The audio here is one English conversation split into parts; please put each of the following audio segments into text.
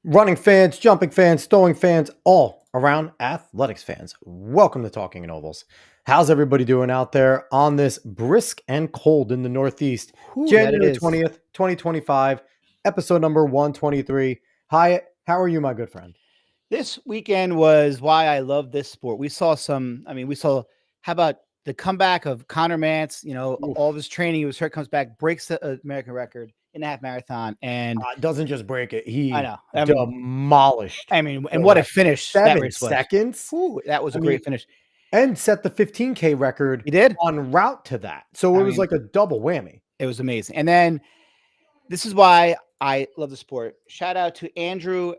Running fans, jumping fans, throwing fans, all around athletics fans. Welcome to Talking in Ovals. How's everybody doing out there on this brisk and cold in the Northeast? Whew, that it January is. 20th, 2025, episode number 123. Hyatt, how are you, my good friend? This weekend was why I love this sport. We saw how about the comeback of Connor Mance? Oof. All of his training, he was hurt, comes back, breaks the American record in the half marathon. And Doesn't just break it, I he know. demolished And the what a record. finish that 7 race was. seconds? Whew, that was I a mean, great finish. and set the 15K record He did. en route to that. So it I was mean, like a double whammy. it was amazing. And then this is why I love the sport. Shout out to Andrew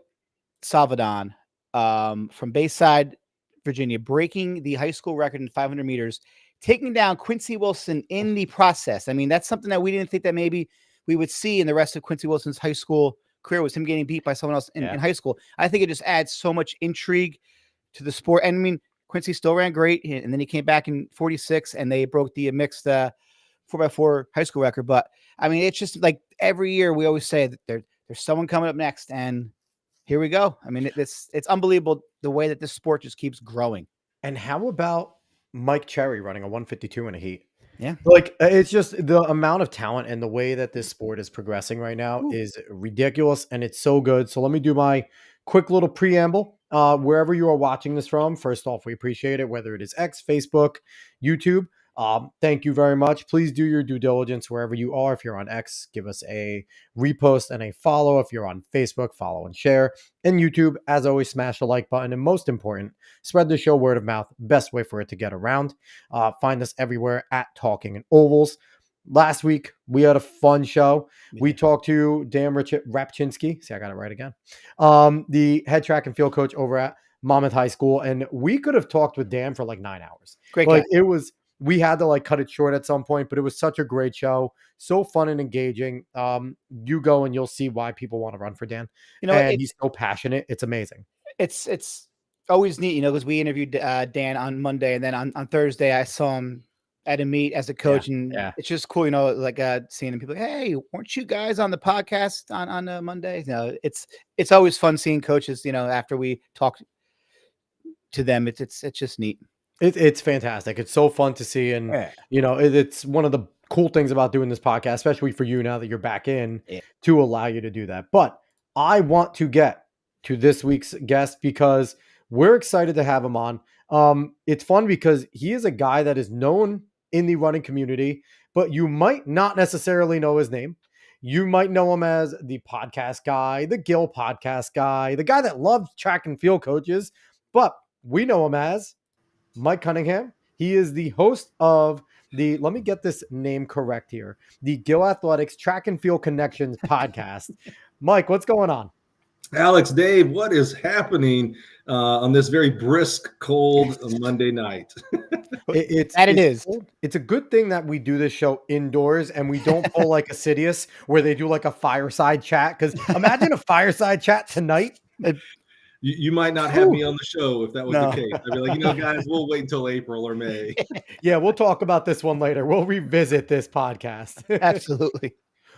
Salvadon from Bayside, Virginia, breaking the high school record in 500 meters, taking down Quincy Wilson in the process. I mean, that's something that we didn't think that maybe we would see in the rest of Quincy Wilson's high school career, was him getting beat by someone else in high school. I think it just adds so much intrigue to the sport. And I mean, Quincy still ran great, and then he came back in 46, and they broke the mixed 4x4 high school record. But I mean, it's just like every year we always say that there's someone coming up next, and here we go. I mean, it's unbelievable the way that this sport just keeps growing. And how about Mike Cherry running a 152 in a heat? Yeah. Like, it's just the amount of talent and the way that this sport is progressing right now Ooh. is ridiculous, and it's so good. So let me do my quick little preamble. Wherever you are watching this from, first off, we appreciate it, whether it is X, Facebook, YouTube. Thank you very much. Please do your due diligence wherever you are. If you're on X, give us a repost and a follow. If you're on Facebook, follow and share. And YouTube, as always, smash the like button. And most important, spread the show word of mouth. Best way for it to get around. Find us everywhere at Talking in Ovals. Last week, we had a fun show. We talked to Dan Rapchinsky. See, I got it right again. The head track and field coach over at Monmouth High School. And we could have talked with Dan for like 9 hours. Great Like, guy. it was, we had to like cut it short at some point, but it was such a great show. So fun and engaging. You go and you'll see why people want to run for Dan. And he's so passionate. It's amazing. It's always neat, because we interviewed Dan on Monday, and then on Thursday I saw him at a meet as a coach, and it's just cool, like seeing people like, hey, weren't you guys on the podcast on Monday? It's always fun seeing coaches, after we talk to them. It's just neat. It's fantastic. It's so fun to see. And, it's one of the cool things about doing this podcast, especially for you now that you're back in, to allow you to do that. But I want to get to this week's guest because we're excited to have him on. It's fun because he is a guy that is known in the running community, but you might not necessarily know his name. You might know him as the podcast guy, the Gill podcast guy, the guy that loves track and field coaches, but we know him as Mike Cunningham. He is the host of let me get this name correct here, the Gill Athletics Track and Field Connections podcast. Mike, what's going on? Alex, Dave, what is happening on this very brisk, cold Monday night? It's a good thing that we do this show indoors and we don't pull like a Sidious where they do like a fireside chat. Because imagine a fireside chat tonight. You might not have me on the show if that was the case. I'd be like, guys, we'll wait until April or May. Yeah, we'll talk about this one later. We'll revisit this podcast. Absolutely.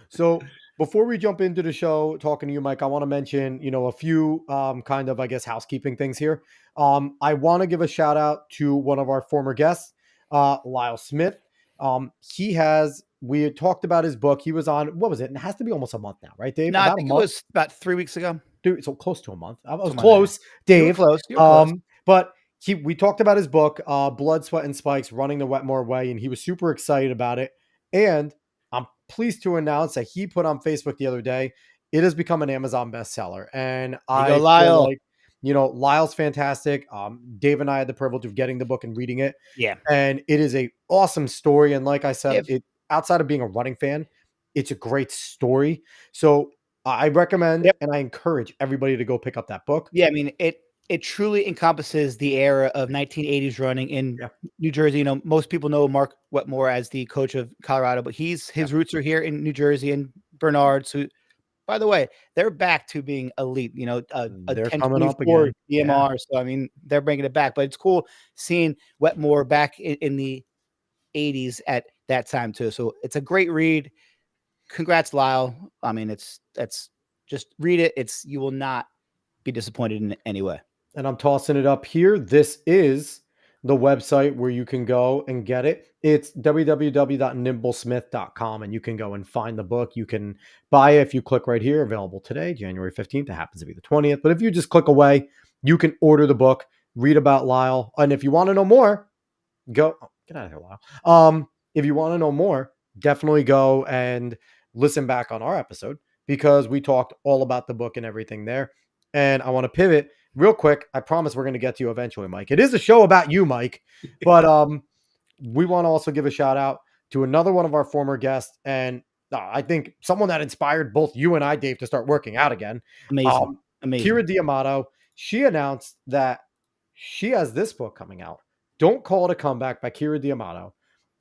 So before we jump into the show, talking to you, Mike, I want to mention, a few kind of, I guess, housekeeping things here. I want to give a shout out to one of our former guests, Lyle Smith. We had talked about his book. He was on, what was it? It has to be almost a month now, right, Dave? No, I think it was about 3 weeks ago. Dude, so close to a month. I was close, Dave. You were close. But we talked about his book, Blood, Sweat, and Spikes, Running the Wetmore Way, and he was super excited about it. And I'm pleased to announce that he put on Facebook the other day, it has become an Amazon bestseller. And I feel like, Lyle's fantastic. Dave and I had the privilege of getting the book and reading it. Yeah. And it is a awesome story. And like I said, outside of being a running fan, it's a great story. So I recommend and I encourage everybody to go pick up that book. Yeah, I mean, it truly encompasses the era of 1980s running in New Jersey. Most people know Mark Wetmore as the coach of Colorado, but his roots are here in New Jersey and Bernard. So, by the way, they're back to being elite. They're coming up again. EMR. So I mean, they're bringing it back. But it's cool seeing Wetmore back in the 80s at that time too. So it's a great read. Congrats, Lyle. I mean, that's just read it. You will not be disappointed in any way. And I'm tossing it up here. This is the website where you can go and get it. It's www.nimblesmith.com, and you can go and find the book. You can buy it if you click right here, available today, January 15th. It happens to be the 20th. But if you just click away, you can order the book, read about Lyle. And if you want to know more, get out of here, Lyle. If you want to know more, definitely go and listen back on our episode, because we talked all about the book and everything there. And I want to pivot real quick. I promise we're going to get to you eventually, Mike. It is a show about you, Mike, but we want to also give a shout out to another one of our former guests, and I think someone that inspired both you and I, Dave, to start working out again. Amazing. Kira D'Amato. She announced that she has this book coming out, Don't Call It a Comeback by Kira D'Amato.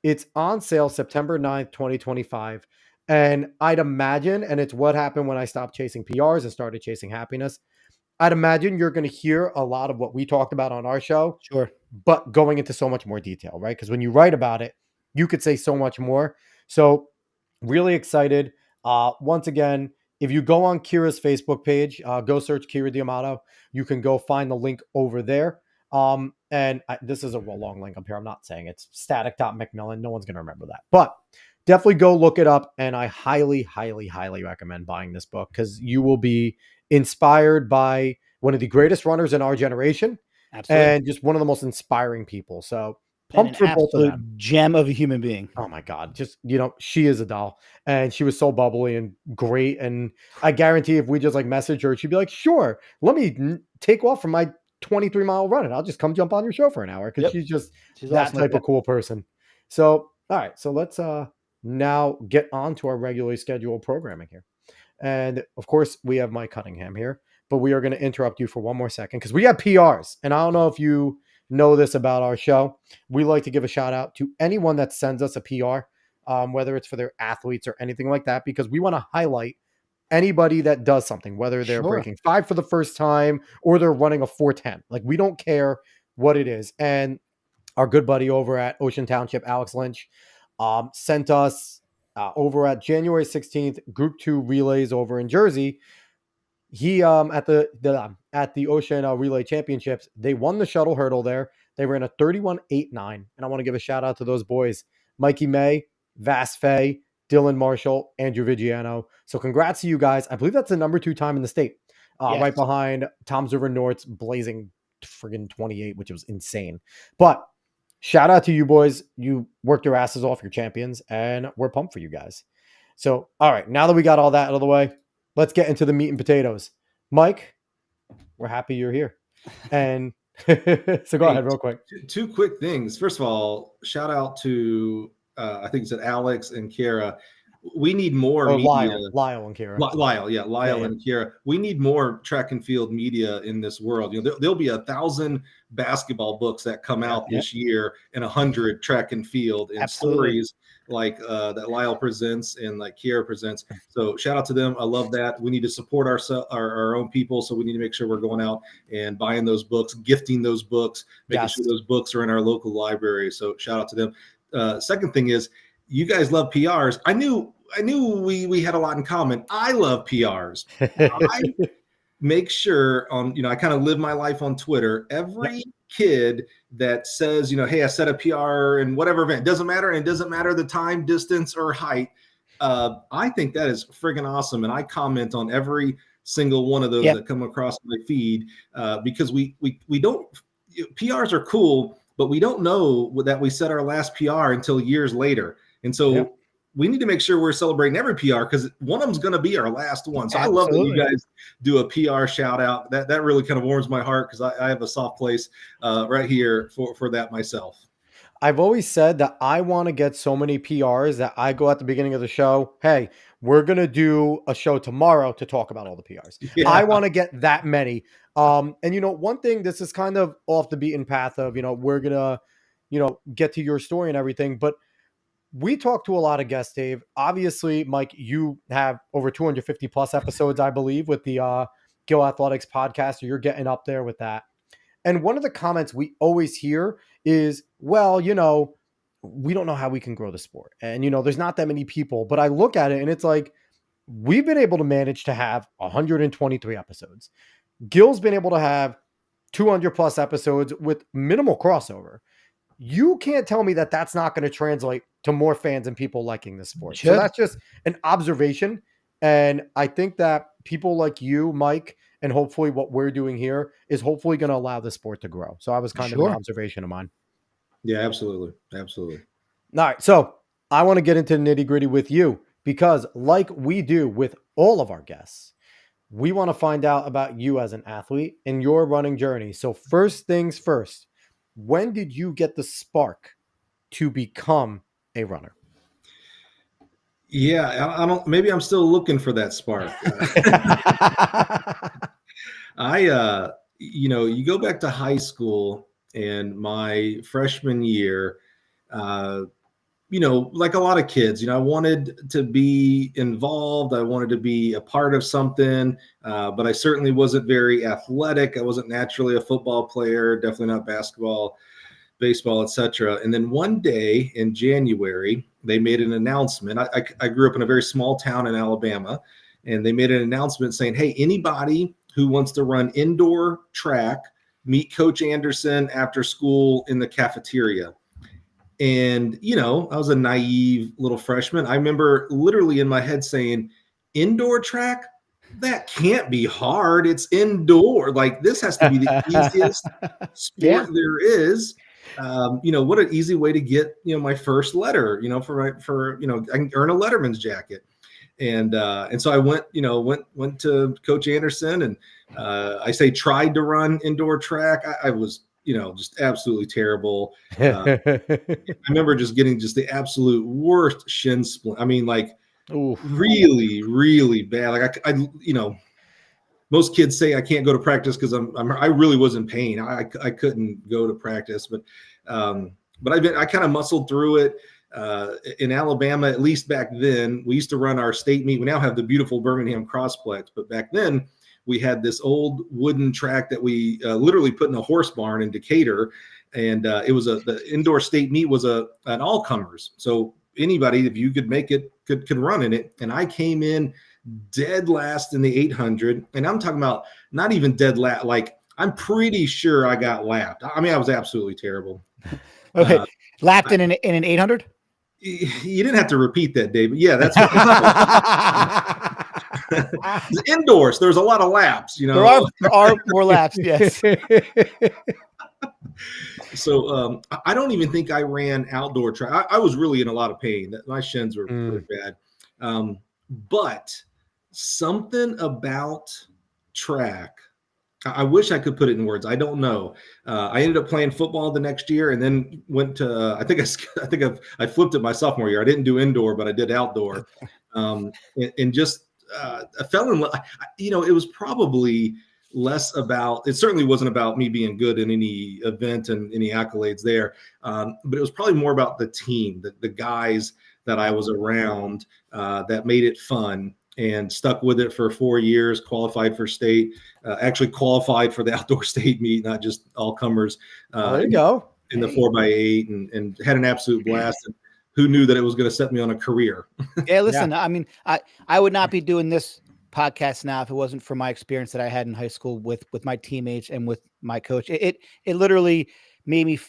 It's on sale September 9th, 2025. And I'd imagine, and it's what happened when I stopped chasing PRs and started chasing happiness, I'd imagine you're going to hear a lot of what we talked about on our show. Sure. But going into so much more detail, right? Because when you write about it, you could say so much more. So really excited. Once again, if you go on Kira's Facebook page, go search Kira D'Amato. You can go find the link over there. This is a long link up here. I'm not saying it's static.mcmillan. No one's going to remember that. But definitely go look it up. And I highly, highly, highly recommend buying this book, because you will be inspired by one of the greatest runners in our generation. Absolutely. And just one of the most inspiring people. So pumped for both of them. Gem of a human being. Oh my God. Just, she is a doll, and she was so bubbly and great. And I guarantee if we just message her, she'd be like, sure, let me take off from my 23-mile run and I'll just come jump on your show for an hour. Cause she's that awesome type of cool person. So, all right. So let's now get on to our regularly scheduled programming here. And of course we have Mike Cunningham here, but we are going to interrupt you for one more second, because we have PRs. And I don't know if you know this about our show. We like to give a shout out to anyone that sends us a PR, whether it's for their athletes or anything like that, because we want to highlight anybody that does something, whether they're breaking 5 for the first time or they're running a 4:10. We don't care what it is. And our good buddy over at Ocean Township, Alex Lynch, sent us over at January 16th, Group 2 relays over in Jersey. He at the Ocean Relay Championships, they won the shuttle hurdle there. They ran a 31.89, and I want to give a shout out to those boys, Mikey May, Vass Fay, Dylan Marshall, Andrew Vigiano. So congrats to you guys. I believe that's the number 2 time in the state, yes, right behind Tom's River North's blazing friggin' 28, which was insane. But shout out to you boys. You worked your asses off. You're champions, and we're pumped for you guys. So, all right, now that we got all that out of the way, let's get into the meat and potatoes. Mike, we're happy you're here. And so go ahead real quick. 2 quick things. First of all, shout out to, I think it's Alex and Kara. We need more media. Lyle and Kara. Lyle and Kara. We need more track and field media in this world. There'll be 1,000 basketball books that come out this year, and 100 track and field, and stories like that Lyle presents and like Kara presents. So shout out to them. I love that. We need to support our own people. So we need to make sure we're going out and buying those books, gifting those books, making sure those books are in our local library. So shout out to them. Second thing is, you guys love PRs. I knew we had a lot in common. I love PRs. I make sure I kind of live my life on Twitter. Every kid that says, hey, I set a PR in whatever event, doesn't matter. And it doesn't matter the time, distance, or height. I think that is friggin' awesome. And I comment on every single one of those that come across my feed, because we don't, PRs are cool, but we don't know that we set our last PR until years later. And so we need to make sure we're celebrating every PR, because one of them's going to be our last one. So I love that you guys do a PR shout out. That really kind of warms my heart, because I have a soft place right here for that myself. I've always said that I want to get so many PRs that I go at the beginning of the show, hey, we're going to do a show tomorrow to talk about all the PRs. Yeah. I want to get that many. And one thing, this is kind of off the beaten path of, we're going to, get to your story and everything, but we talk to a lot of guests, Dave. Obviously, Mike, you have over 250 plus episodes, I believe, with the Gill Athletics podcast. So you're getting up there with that. And one of the comments we always hear is, well, we don't know how we can grow the sport. And, there's not that many people. But I look at it and it's like, we've been able to manage to have 123 episodes. Gill's been able to have 200 plus episodes with minimal crossover. You can't tell me that that's not going to translate to more fans and people liking this sport. So that's just an observation. And I think that people like you, Mike, and hopefully what we're doing here is hopefully going to allow the sport to grow. So I was kind of an observation of mine. Yeah, absolutely. Absolutely. All right. So I want to get into the nitty gritty with you because like we do with all of our guests, we want to find out about you as an athlete and your running journey. So first things first, when did you get the spark to become a runner? Yeah, I don't, maybe I'm still looking for that spark. You go back to high school and my freshman year, like a lot of kids, I wanted to be involved. I wanted to be a part of something, but I certainly wasn't very athletic. I wasn't naturally a football player, definitely not basketball, baseball, etc. And then one day in January, they made an announcement. I grew up in a very small town in Alabama, and they made an announcement saying, hey, anybody who wants to run indoor track, meet Coach Anderson after school in the cafeteria. And, I was a naive little freshman. I remember literally in my head saying, indoor track? That can't be hard. It's indoor. Like, this has to be the easiest sport there is. What an easy way to get, my first letter, I can earn a Letterman's jacket. And so I went to Coach Anderson and I tried to run indoor track. I was, just absolutely terrible. I remember just getting just the absolute worst shin splint. I mean, like really, really bad. Like most kids say I can't go to practice because I really was in pain. I couldn't go to practice, but I kind of muscled through it. In Alabama, at least back then, we used to run our state meet. We now have the beautiful Birmingham Crossplex, but back then we had this old wooden track that we literally put in a horse barn in Decatur, and it was the indoor state meet was an all comers. So anybody, if you could make it, could run in it. And I came in dead last in the 800, and I'm talking about not even dead last. Like, I'm pretty sure I got lapped. I mean, I was absolutely terrible. Okay, lapped in an 800. You didn't have to repeat that, Dave. But yeah, that's what indoors. There's a lot of laps. There are more laps. Yes. So I don't even think I ran outdoor track. I was really in a lot of pain. My shins were pretty bad. But something about track, I wish I could put it in words. I don't know. I ended up playing football the next year, and then went to. I flipped it my sophomore year. I didn't do indoor, but I did outdoor, and just I fell in love. It was probably less about. It certainly wasn't about me being good in any event and any accolades there, but it was probably more about the team, the guys that I was around that made it fun. And stuck with it for 4 years, qualified for state, actually qualified for the outdoor state meet, not just all comers. There you go. In the 4x8 and had an absolute blast. And who knew that it was going to set me on a career? Yeah, listen, I mean, I would not be doing this podcast now if it wasn't for my experience that I had in high school with my teammates and with my coach. It literally made me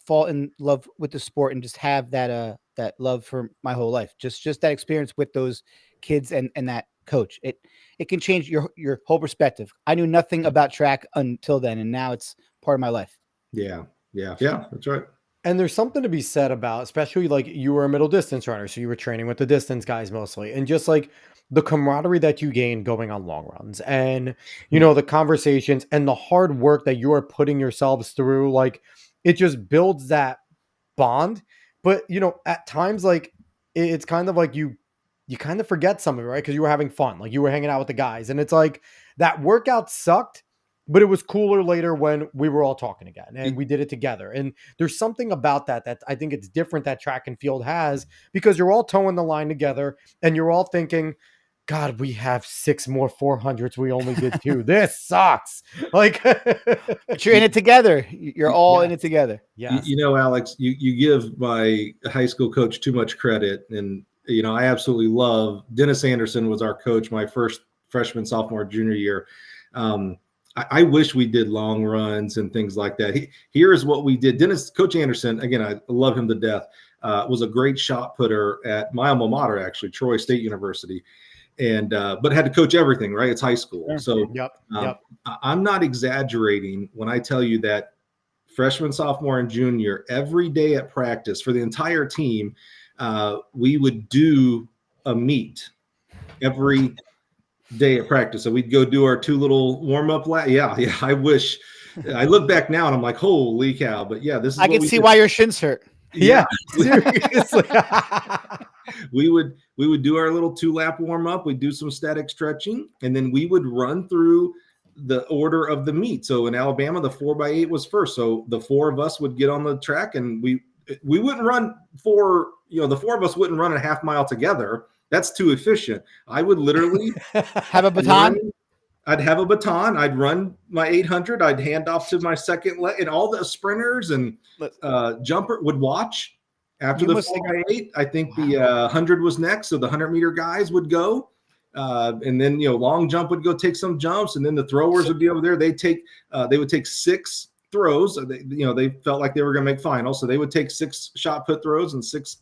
fall in love with the sport and just have that love for my whole life. Just that experience with those kids and that coach. It can change your whole perspective. I knew nothing about track until then, and now it's part of my life. Yeah, that's right. And there's something to be said about, especially like you were a middle distance runner, so you were training with the distance guys mostly, and just like the camaraderie that you gain going on long runs, and the conversations and the hard work that you are putting yourselves through, like it just builds that bond. But at times, like it's kind of like you kind of forget some of it, right? Because you were having fun, like you were hanging out with the guys, and it's like that workout sucked, but it was cooler later when we were all talking again and we did it together. And there's something about that I think it's different that track and field has, because you're all towing the line together and you're all thinking, God, we have 6 more 400s. We only did 2. This sucks. Like, but you're in it together. You're all in it together. Yeah. Alex, you give my high school coach too much credit. And, I absolutely love Dennis Anderson was our coach my first freshman, sophomore, junior year. I wish we did long runs and things like that. Here's what we did. Coach Anderson, again, I love him to death, was a great shot putter at my alma mater, actually, Troy State University. And but had to coach everything, right? It's high school. So I'm not exaggerating when I tell you that freshman, sophomore, and junior, every day at practice for the entire team, we would do a meet every day at practice. So we'd go do our 2 little warm-up Yeah. I wish. I look back now and I'm like, holy cow. But yeah, this is I can see why your shins hurt. Yeah. Seriously. we would do our little 2-lap warm-up. We'd do some static stretching, and then we would run through the order of the meet. So in Alabama, the 4x8 was first. So the 4 of us would get on the track, and we wouldn't run the 4 of us wouldn't run a half mile together. That's too efficient. I would literally have a baton. I'd have a baton. I'd run my 800. I'd hand off to my second leg, and all the sprinters and jumper would watch after the 4x8. I think the 100 was next. So the 100-meter guys would go. And then, long jump would go take some jumps, and then the throwers would be over there. They would take 6 throws. They felt like they were going to make finals. So they would take 6 shot put throws and 6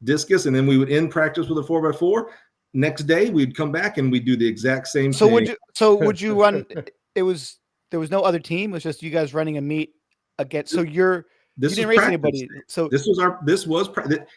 discus. And then we would end practice with a 4x4. Next day we'd come back and we'd do the exact same thing. Would you run? There was no other team. It was just you guys running a meet against. So you didn't race anybody. So this was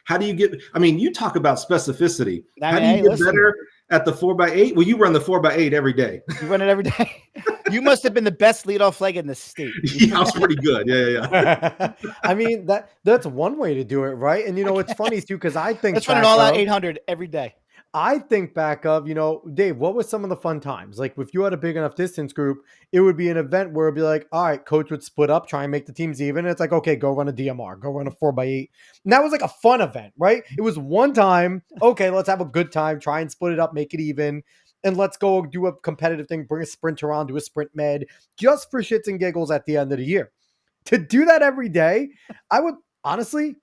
how do you get? I mean, you talk about specificity. How do you get better at the 4x8? Well, you run the 4x8 every day. You run it every day. You must have been the best leadoff leg in the state. Yeah, I was pretty good. Yeah. I mean, that's one way to do it, right? And it's funny too, because I think let's run it all out 800 every day. I think back of, Dave, what was some of the fun times? Like if you had a big enough distance group, it would be an event where it'd be like, all right, coach would split up, try and make the teams even. And it's like, okay, go run a DMR, go run a 4x8. And that was like a fun event, right? It was one time. Okay, let's have a good time, try and split it up, make it even. And let's go do a competitive thing, bring a sprinter on, do a sprint med, just for shits and giggles at the end of the year. To do that every day, I would honestly,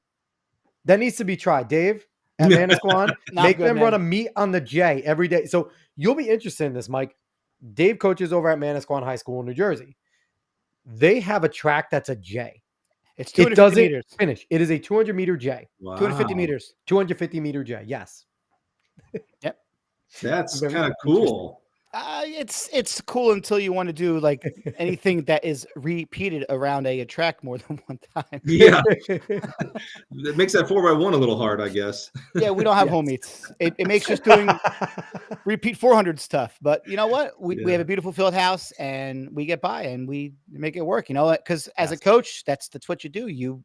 that needs to be tried. Dave, at Manasquan, make them run a meet on the J every day. So you'll be interested in this, Mike. Dave coaches over at Manasquan High School in New Jersey. They have a track that's a J. It's 250 meters. Finish. It is a 200-meter J. Wow. 250 meters. 250-meter J, yes. Yep. That's kind of cool. It's cool until you want to do like anything that is repeated around a track more than one time. Yeah. It makes that 4x1 a little hard, I guess. Yeah, we don't have home meets. It makes just doing repeat 400s tough. But you know what? We have a beautiful field house and we get by and we make it work, because as a coach, that's what you do. You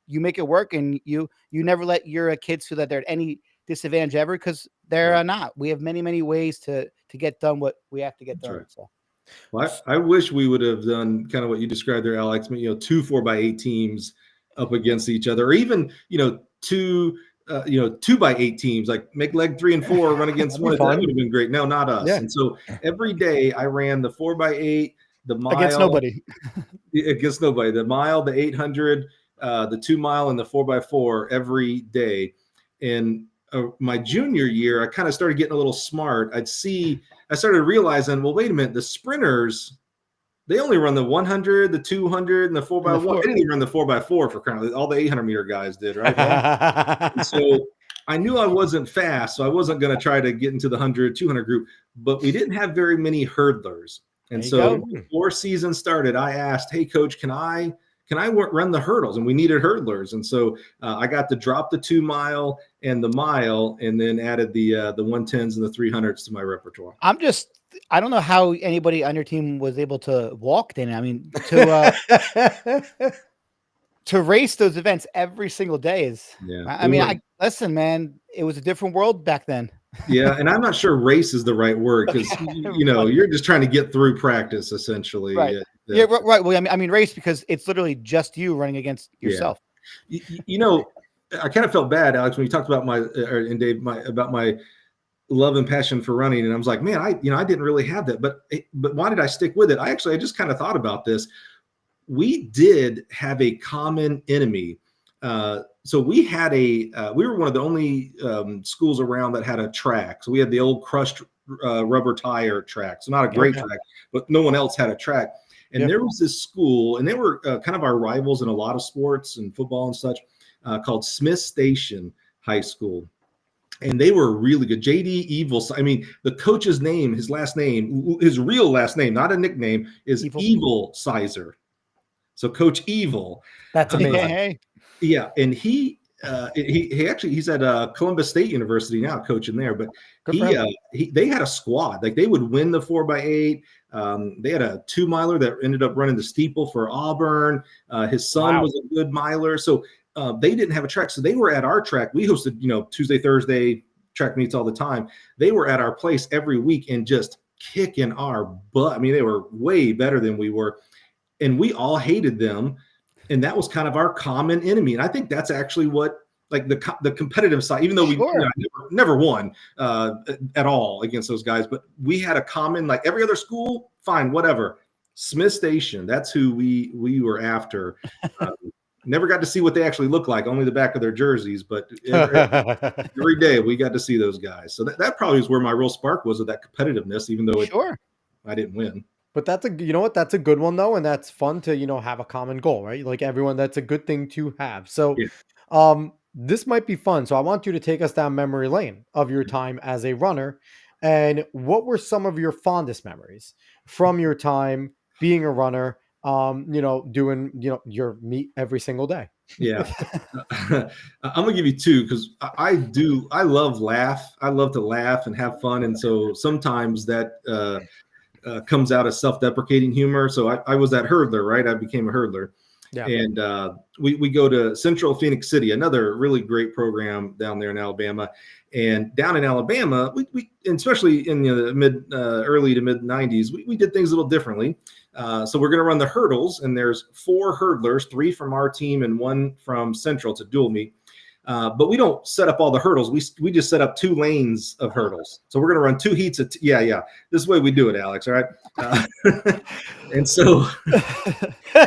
make it work, and you never let your kids feel that they're at any disadvantage ever, because they're not. We have many, many ways to get done what we have to get done. Right. So, well, I wish we would have done kind of what you described there, Alex. 2 4x8 teams up against each other, or even 2 2x8 teams, like make leg 3 and 4 run against one. That would have been great. No, not us. Yeah. And so every day I ran the 4x8, the mile against nobody, the mile, the 800, the 2 mile, and the 4x4 every day. And my junior year, I kind of started getting a little smart. I started realizing, well, wait a minute, the sprinters, they only run the 100, the 200, and the 4x1. They didn't even run the 4x4 for crying out loud. All the 800-meter guys did, right? And so I knew I wasn't fast, so I wasn't going to try to get into the 100, 200 group. But we didn't have very many hurdlers. And so before season started, I asked, hey, coach, can I run the hurdles? And we needed hurdlers. And so I got to drop the 2 mile and the mile, and then added the 110s and the 300s to my repertoire. I don't know how anybody on your team was able to walk then. I mean, to race those events every single day is, listen, man, it was a different world back then. Yeah. And I'm not sure race is the right word, because, you're just trying to get through practice essentially. Right. Yeah, right. Well, I mean, race, because it's literally just you running against yourself. Yeah. I kind of felt bad, Alex, when you talked about and Dave, about my love and passion for running. And I was like, man, I didn't really have that, but why did I stick with it? I just kind of thought about this. We did have a common enemy. So we had we were one of the only schools around that had a track. So we had the old crushed rubber tire track. So not a great track, but no one else had a track. And there was this school, and they were kind of our rivals in a lot of sports and football and such, called Smith Station High School. And they were really good. JD Evil. I mean, the coach's name, his last name, his real last name, not a nickname, is Evil Sizer. So Coach Evil. That's amazing. Yeah, and he's at Columbus State University now, coaching there. But they had a squad. Like, they would win the 4x8. They had a 2-miler that ended up running the steeple for Auburn. His son was a good miler. So they didn't have a track. So they were at our track. We hosted, Tuesday, Thursday track meets all the time. They were at our place every week and just kicking our butt. I mean, they were way better than we were. And we all hated them. And that was kind of our common enemy. And I think that's actually what, like, the competitive side, even though we never won at all against those guys, but we had a common, like every other school, fine, whatever. Smith Station, that's who we were after. Never got to see what they actually look like, only the back of their jerseys, but every day we got to see those guys. So that probably is where my real spark was, of that competitiveness, even though I didn't win. But that's that's a good one though. And that's fun to, have a common goal, right? Like everyone, that's a good thing to have. So, this might be fun. So I want you to take us down memory lane of your time as a runner. And what were some of your fondest memories from your time being a runner, doing, your meet every single day? Yeah. I'm going to give you two, because I love to laugh and have fun. And so sometimes that comes out as self-deprecating humor. So I was that hurdler, right? I became a hurdler. Yeah. And we go to Central Phoenix City, another really great program down there in Alabama. And down in Alabama, we especially in the early to mid 90s, we did things a little differently. So we're going to run the hurdles, and there's 4 hurdlers, 3 from our team and 1 from Central. It's a dual meet. But we don't set up all the hurdles. We just set up 2 lanes of hurdles. So we're going to run 2 heats of This is the way we do it, Alex. All right. And so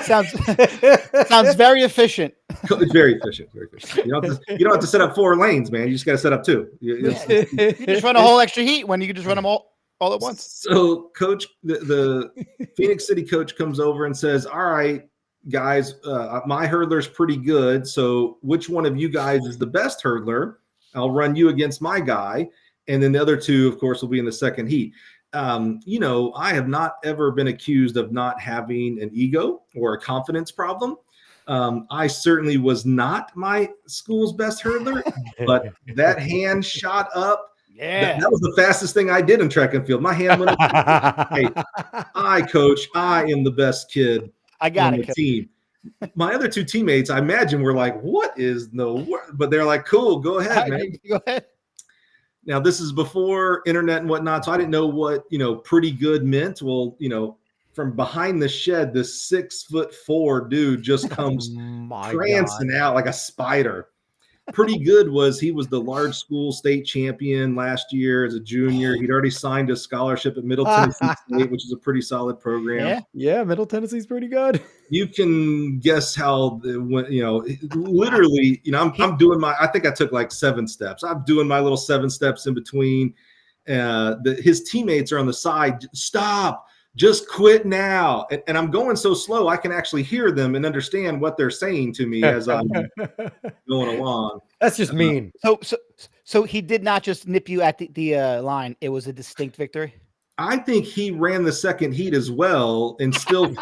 sounds very efficient. It's very efficient. Very efficient. You don't have to set up 4 lanes, man. You just got to set up 2. You just run a whole extra heat when you can just run them all at once. So coach, the Phoenix City coach comes over and says, all right, guys, my hurdler's pretty good. So which one of you guys is the best hurdler? I'll run you against my guy. And then the other 2, of course, will be in the second heat. I have not ever been accused of not having an ego or a confidence problem. I certainly was not my school's best hurdler, but that hand shot up. Yeah. That was the fastest thing I did in track and field. My hand went up. Hey, coach, I am the best kid. I got it. Team. My other 2 teammates, I imagine, were like, "What is the word?" But they're like, "Cool, go ahead, man. Go ahead." Now, this is before internet and whatnot, so I didn't know what pretty good meant. Well, from behind the shed, this 6'4" dude just comes prancing out like a spider. Pretty good he was the large school state champion last year as a junior. He'd already signed a scholarship at Middle Tennessee State, which is a pretty solid program. Yeah, Middle Tennessee's pretty good. You can guess how, literally, I'm doing I think I took like 7 steps. I'm doing my little 7 steps in between. His teammates are on the side. Stop. Just quit now. And I'm going so slow, I can actually hear them and understand what they're saying to me as I'm going along. That's just mean. So he did not just nip you at the line. It was a distinct victory. I think he ran the second heat as well and still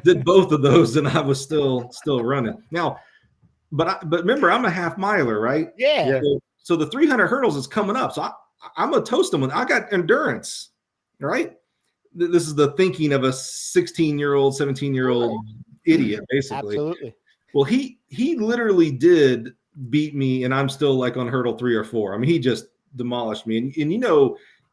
did both of those, and I was still running. Now, but remember, I'm a half miler, right? Yeah. So the 300 hurdles is coming up. So I'm gonna toast them. I got endurance, right? This is the thinking of a 16-year-old, 17-year-old idiot, basically. Absolutely. Well, he literally did beat me, and I'm still like on hurdle 3 or 4. I mean, he just demolished me. And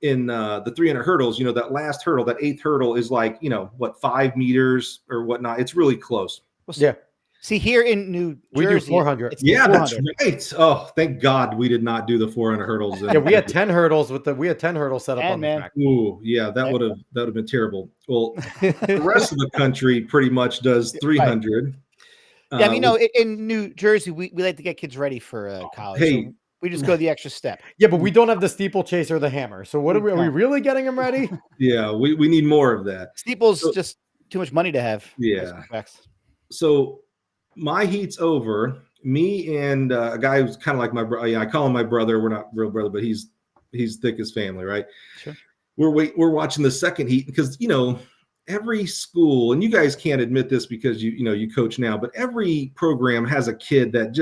in the 300 hurdles, that last hurdle, that 8th hurdle is like, 5 meters or whatnot. It's really close. Yeah. See, here in New Jersey, we do 400. Yeah, 400. That's right. Oh, thank God we did not do the 400 hurdles. Yeah, we had 10 hurdles set up on the track. Ooh, yeah, that would have been terrible. Well, the rest of the country pretty much does 300. Right. Yeah, in New Jersey, we like to get kids ready for college. Hey. So we just go the extra step. Yeah, but we don't have the steeplechase or the hammer. So are we really getting them ready? Yeah, we need more of that. Steeples just too much money to have. Yeah. So my heat's over. Me and a guy who's kind of like my brother. I call him my brother. We're not real brother, but he's thick as family, right? Sure. We're watching the second heat because every school, and you guys can't admit this because you coach now, but every program has a kid that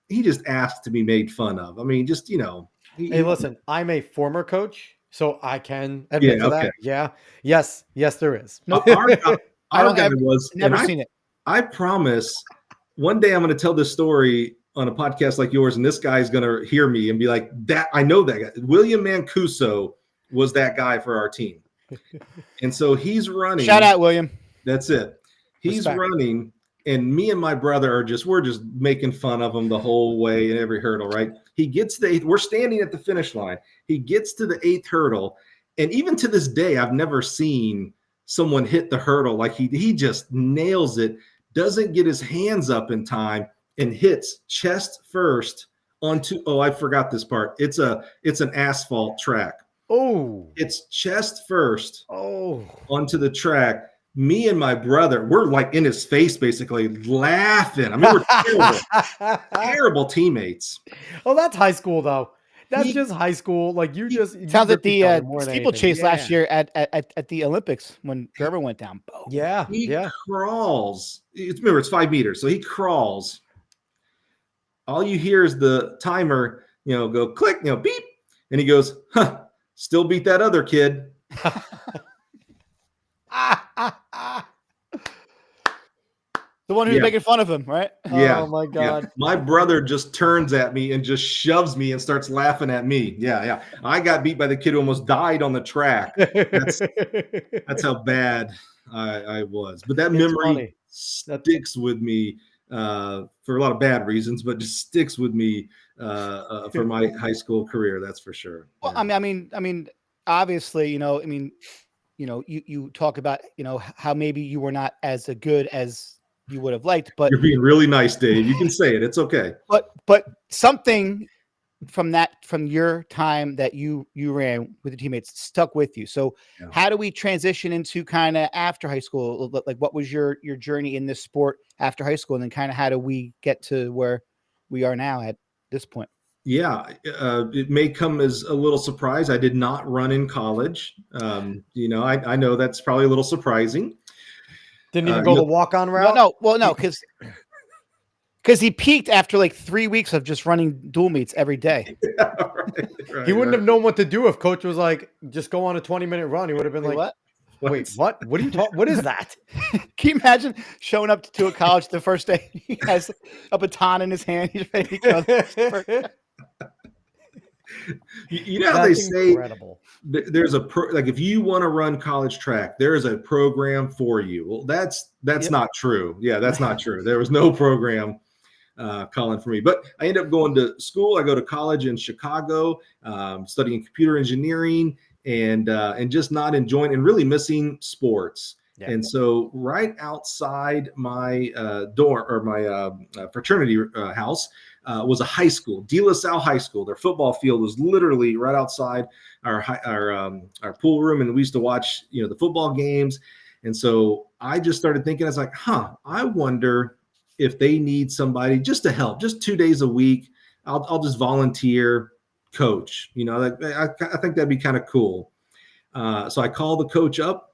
he just asks to be made fun of. I mean, just Hey, listen, I'm a former coach, so I can admit to that. Yeah. Yes, there is. Nope. Our guy was never seen it. I promise one day I'm going to tell this story on a podcast like yours, and this guy's going to hear me and be like, "That I know that guy. William Mancuso was that guy for our team." And so he's running. Shout out, William. That's it. He's running, and me and my brother we're just making fun of him the whole way in every hurdle, right? He gets to the 8th. We're standing at the finish line. He gets to the 8th hurdle, and even to this day, I've never seen someone hit the hurdle like he just nails it, doesn't get his hands up in time, and hits chest first onto, I forgot this part. It's an asphalt track. Oh, it's chest first. Oh, onto the track. Me and my brother, we're like in his face, basically laughing. I mean, we're terrible teammates. Oh, that's high school, though. That's just high school. Like sounds like the steeplechase last year at the Olympics when Gerber went down. Yeah, he crawls. Remember, it's 5 meters, so he crawls. All you hear is the timer, go click, beep, and he goes, "Huh, still beat that other kid." The one who's making fun of him, right? Yeah. Oh my God. Yeah. My brother just turns at me and just shoves me and starts laughing at me. Yeah. I got beat by the kid who almost died on the track. That's how bad I was. But that memory sticks with me for a lot of bad reasons, but just sticks with me for my high school career. That's for sure. Well, I mean, obviously, you talk about, how maybe you were not as good as you would have liked, but you're being really nice, Dave. You can say it. It's okay. But something from your time that you ran with the teammates stuck with you. So how do we transition into kind of after high school? Like, what was your journey in this sport after high school? And then kind of how do we get to where we are now at this point? Yeah, it may come as a little surprise. I did not run in college. I know that's probably a little surprising. Didn't even go the walk-on route? No, because he peaked after like 3 weeks of just running dual meets every day. Yeah, right, he wouldn't have known what to do if coach was like, just go on a 20-minute run. He would have been what? Wait, what? What are you talking? What is that? Can you imagine showing up to a college the first day? He has a baton in his hand. He's ready to go. You know how they say there's if you want to run college track, there is a program for you. Well, that's not true. Yeah, that's not true. There was no program calling for me, but I ended up going to school. I go to college in Chicago, studying computer engineering and just not enjoying and really missing sports. Yeah. And so right outside my dorm or my fraternity house was a high school, De La Salle High School. Their football field was literally right outside our pool room, and we used to watch the football games. And so I just started thinking, I was like, I wonder if they need somebody just to help, just 2 days a week. I'll just volunteer coach. I think that'd be kind of cool. So I called the coach up.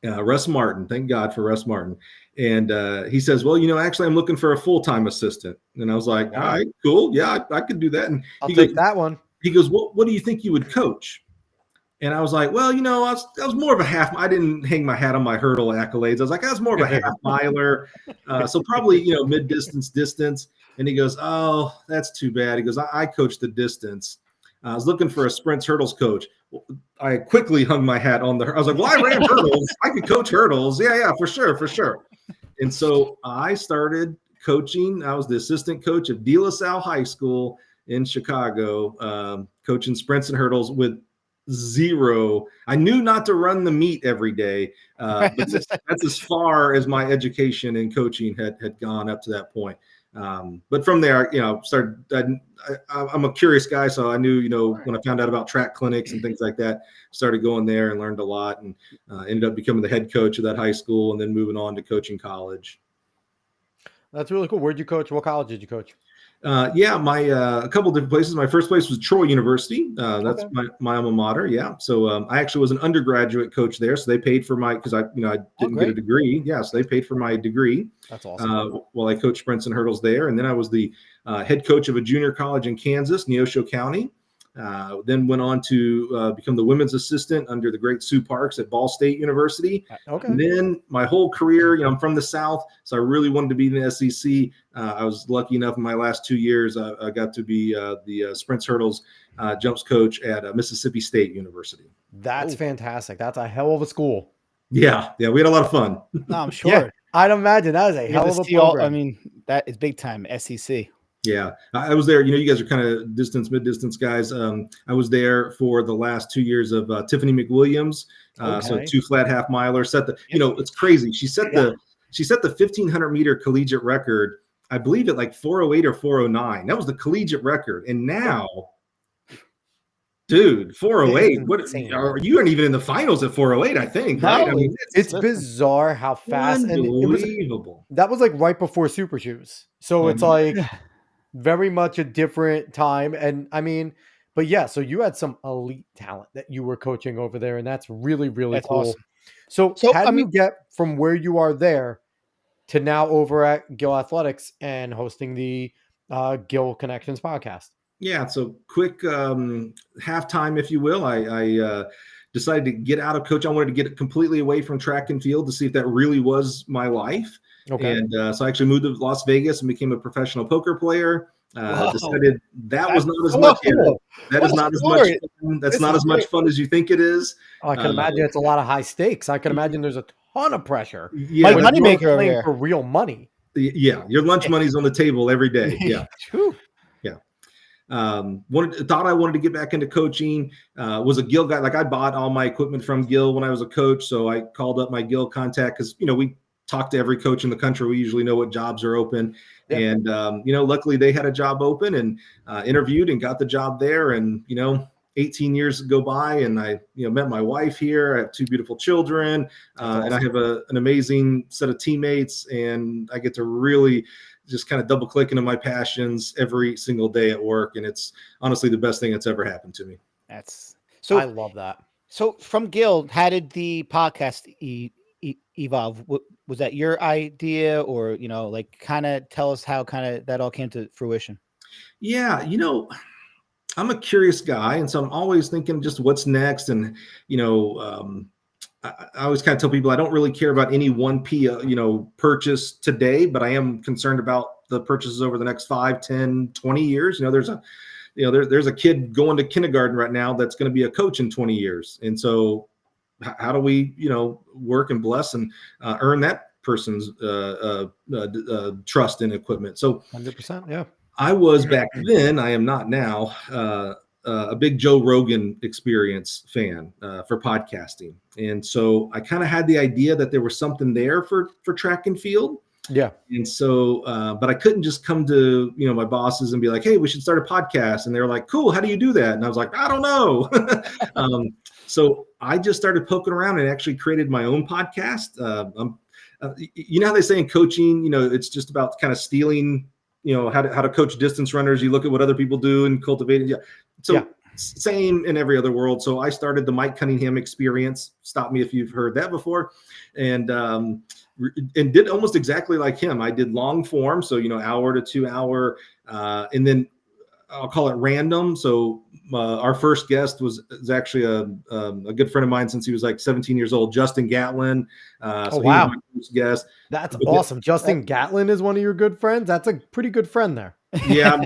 Russ Martin, thank God for Russ Martin. And he says, well, actually I'm looking for a full-time assistant. And I was like, all right, cool. Yeah, I could do that. And I'll take that one. He goes, what do you think you would coach? And I was like, well, I was more of a half. I didn't hang my hat on my hurdle accolades. I was like, I was more of a half miler. So probably, distance. And he goes, oh, that's too bad. He goes, I coach the distance. I was looking for a sprints hurdles coach. I quickly hung my hat on I was like, well, I ran hurdles. I could coach hurdles. Yeah, for sure. And so I started coaching. I was the assistant coach of De La Salle High School in Chicago, coaching sprints and hurdles with zero. I knew not to run the meet every day. But that's as far as my education and coaching had gone up to that point. But from there, started. I'm a curious guy, so I knew, when I found out about track clinics and things like that, started going there and learned a lot, and ended up becoming the head coach of that high school, and then moving on to coaching college. That's really cool. Where'd you coach? What college did you coach? A couple different places. My first place was Troy University. That's Okay. my alma mater. Yeah. So I actually was an undergraduate coach there. So they paid for because I didn't get a degree. Yeah. So they paid for my degree. That's awesome. While I coached sprints and hurdles there. And then I was the head coach of a junior college in Kansas, Neosho County. Then went on to become the women's assistant under the great Sue Parks at Ball State University. Okay. And then my whole career, I'm from the South, so I really wanted to be in the SEC. I was lucky enough in my last 2 years, I got to be the sprints hurdles jumps coach at Mississippi State University. That's fantastic. That's a hell of a school. Yeah, we had a lot of fun. No, I'm sure. Yeah, I'd imagine that is a hell of a program. That is big time SEC. Yeah, I was there. You guys are kind of mid-distance guys. I was there for the last 2 years of Tiffany McWilliams. So 2 flat half miler set the. It's crazy. She set the 1500 meter collegiate record, I believe, at like 408 or 409. That was the collegiate record, and now, dude, 408. What you aren't even in the finals at 408? I think. Right? No, it's bizarre how fast. Unbelievable. That was like right before Super Shoes, so it's like. Very much a different time. And but yeah, so you had some elite talent that you were coaching over there, and that's really, really cool. Awesome. So how do you get from where you are there to now over at Gill Athletics and hosting the Gill Connections podcast? Yeah, so quick halftime, if you will. I decided to get out of coach. I wanted to get completely away from track and field to see if that really was my life. Okay. And so I actually moved to Las Vegas and became a professional poker player. Decided that was not as much. That is not as much. That's not as much fun as you think it is. Oh, I can imagine it's a lot of high stakes. I can imagine there's a ton of pressure. Yeah, like moneymaker over here for real money. Yeah, your lunch money's on the table every day. Yeah. Yeah. Thought I wanted to get back into coaching. Was a Gill guy. Like I bought all my equipment from Gill when I was a coach. So I called up my Gill contact because we talk to every coach in the country. We usually know what jobs are open. Yeah. And, luckily they had a job open and interviewed and got the job there. And, 18 years go by and I, met my wife here. I have 2 beautiful children and I have an amazing set of teammates, and I get to really just kind of double click into my passions every single day at work. And it's honestly the best thing that's ever happened to me. I love that. So from Gill, how did the podcast evolve? Was that your idea, or kind of tell us how kind of that all came to fruition? Yeah, I'm a curious guy, and so I'm always thinking just what's next. And I always kind of tell people I don't really care about any one purchase today, but I am concerned about the purchases over the next 5, 10, 20 years. There's a kid going to kindergarten right now that's going to be a coach in 20 years, and so how do we, work and bless and earn that person's trust in equipment? So 100%. Yeah. I was back then, I am not now, a big Joe Rogan Experience fan for podcasting. And so I kind of had the idea that there was something there for track and field. Yeah. And so, but I couldn't just come to, my bosses and be like, hey, we should start a podcast. And they were like, cool, how do you do that? And I was like, I don't know. So I just started poking around and actually created my own podcast. How they say in coaching, it's just about kind of stealing, how to coach distance runners. You look at what other people do and cultivate it. Yeah. So same in every other world. So I started the Mike Cunningham Experience. Stop me if you've heard that before. And did almost exactly like him. I did long form. So, hour to 2 hour, and then I'll call it random. So our first guest was actually a good friend of mine since he was like 17 years old, Justin Gatlin. So wow. He was my first guest. That's awesome. Justin Gatlin is one of your good friends. That's a pretty good friend there. Yeah.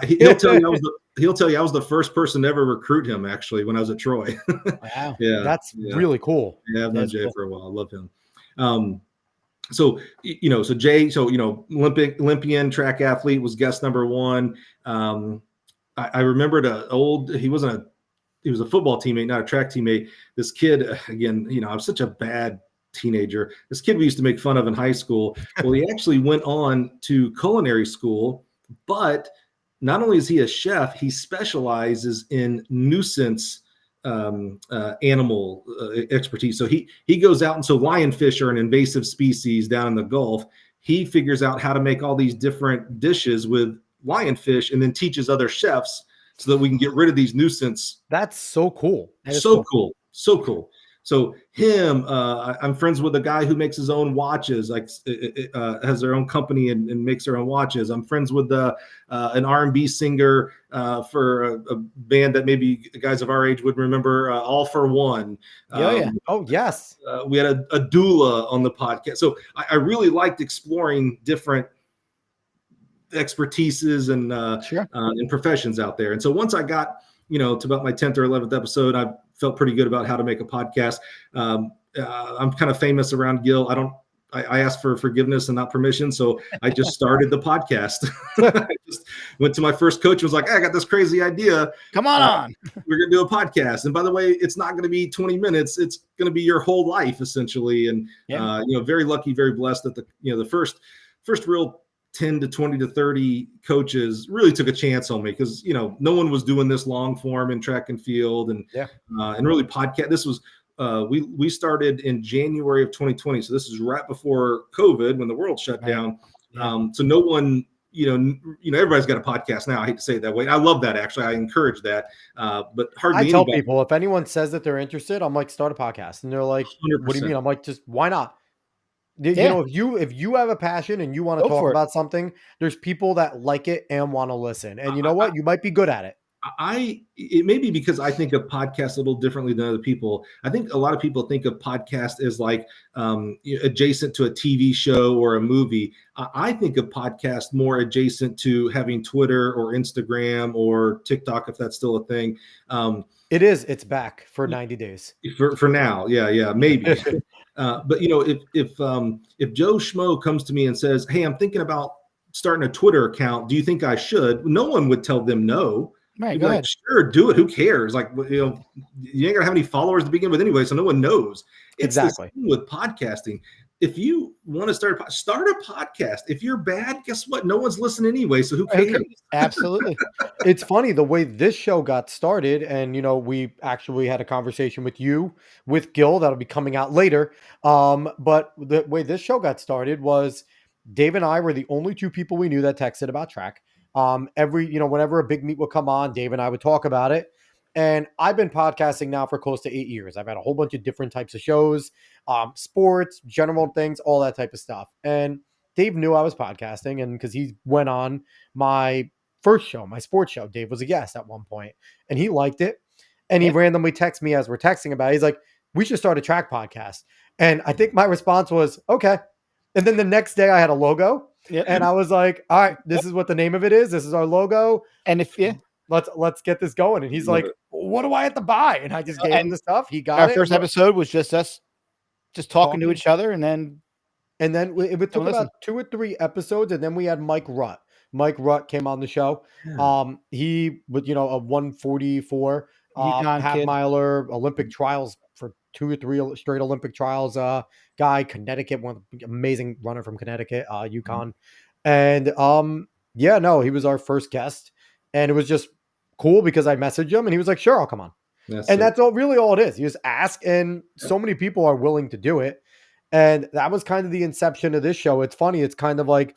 He'll tell you I was the first person to ever recruit him, actually, when I was at Troy. Wow. Yeah. That's really cool. Yeah. I've known Jay for a while. I love him. So Jay, Olympian track athlete, was guest number 1. I remembered he was a football teammate, not a track teammate. This kid, again, I was such a bad teenager. This kid we used to make fun of in high school. Well, he actually went on to culinary school, but not only is he a chef, he specializes in nuisance animal expertise. So he goes out, and so lionfish are an invasive species down in the Gulf. He figures out how to make all these different dishes with lionfish, and then teaches other chefs so that we can get rid of these nuisance. That's so cool. So cool. So cool. So him, I'm friends with a guy who makes his own watches, like has their own company and makes their own watches. I'm friends with an R&B singer for a band that maybe guys of our age would remember, All for One. Oh, yes. We had a doula on the podcast. So I really liked exploring different expertises and professions out there. And so once I got, to about my 10th or 11th episode, I felt pretty good about how to make a podcast. I'm kind of famous around Gill. I asked for forgiveness and not permission. So I just started the podcast. I just went to my first coach and was like, hey, I got this crazy idea. Come on. We're going to do a podcast. And by the way, it's not going to be 20 minutes. It's going to be your whole life essentially. And, very lucky, very blessed that the first real 10 to 20 to 30 coaches really took a chance on me, because no one was doing this long form in track and field and really podcast. This was we started in January of 2020, so this is right before COVID when the world shut down. So no one, everybody's got a podcast now. I hate to say it that way. I love that, actually. I encourage that, but hardly. I tell people, if anyone says that they're interested, I'm like, start a podcast, and they're like, 100%. What do you mean? I'm like, just why not? If you have a passion and you want to talk about something, there's people that like it and want to listen. And you know what? You might be good at it. It may be because I think of podcasts a little differently than other people. I think a lot of people think of podcast as like adjacent to a TV show or a movie. I think of podcast more adjacent to having Twitter or Instagram or TikTok, if that's still a thing. It is. It's back for 90 days. For now. Yeah, maybe. But if Joe Schmo comes to me and says, hey, I'm thinking about starting a Twitter account, do you think I should? No one would tell them no. Right, go ahead. Sure, do it. Who cares? Like, you ain't gonna have any followers to begin with anyway, so no one knows. It's exactly the same with podcasting. If you want to start a podcast. If you're bad, guess what? No one's listening anyway, so who cares? Absolutely. It's funny the way this show got started, and we actually had a conversation with Gill that'll be coming out later. But the way this show got started was Dave and I were the only two people we knew that texted about track. Whenever a big meet would come on, Dave and I would talk about it. And I've been podcasting now for close to 8 years. I've had a whole bunch of different types of shows, sports, general things, all that type of stuff. And Dave knew I was podcasting, and because he went on my first show, my sports show. Dave was a guest at one point, and he liked it. And he randomly texted me as we're texting about it. He's like, we should start a track podcast. And I think my response was, okay. And then the next day I had a logo. Yeah. And I was like, all right, this is what the name of it is. This is our logo. And let's get this going. And he's like, what do I have to buy? And I just gave him the stuff. He got it. Our first episode was just us just talking to each other. And then it took about 2 or 3 episodes. And then we had Mike Rutt. Mike Rutt came on the show. He with, a 144 half miler, Olympic trials for 2 or 3 straight Olympic trials guy, Connecticut, one amazing runner from Connecticut, UConn. And he was our first guest, and it was just cool because I messaged him and he was like, sure, I'll come on. That's all it is. You just ask, and so many people are willing to do it. And that was kind of the inception of this show. It's funny. It's kind of like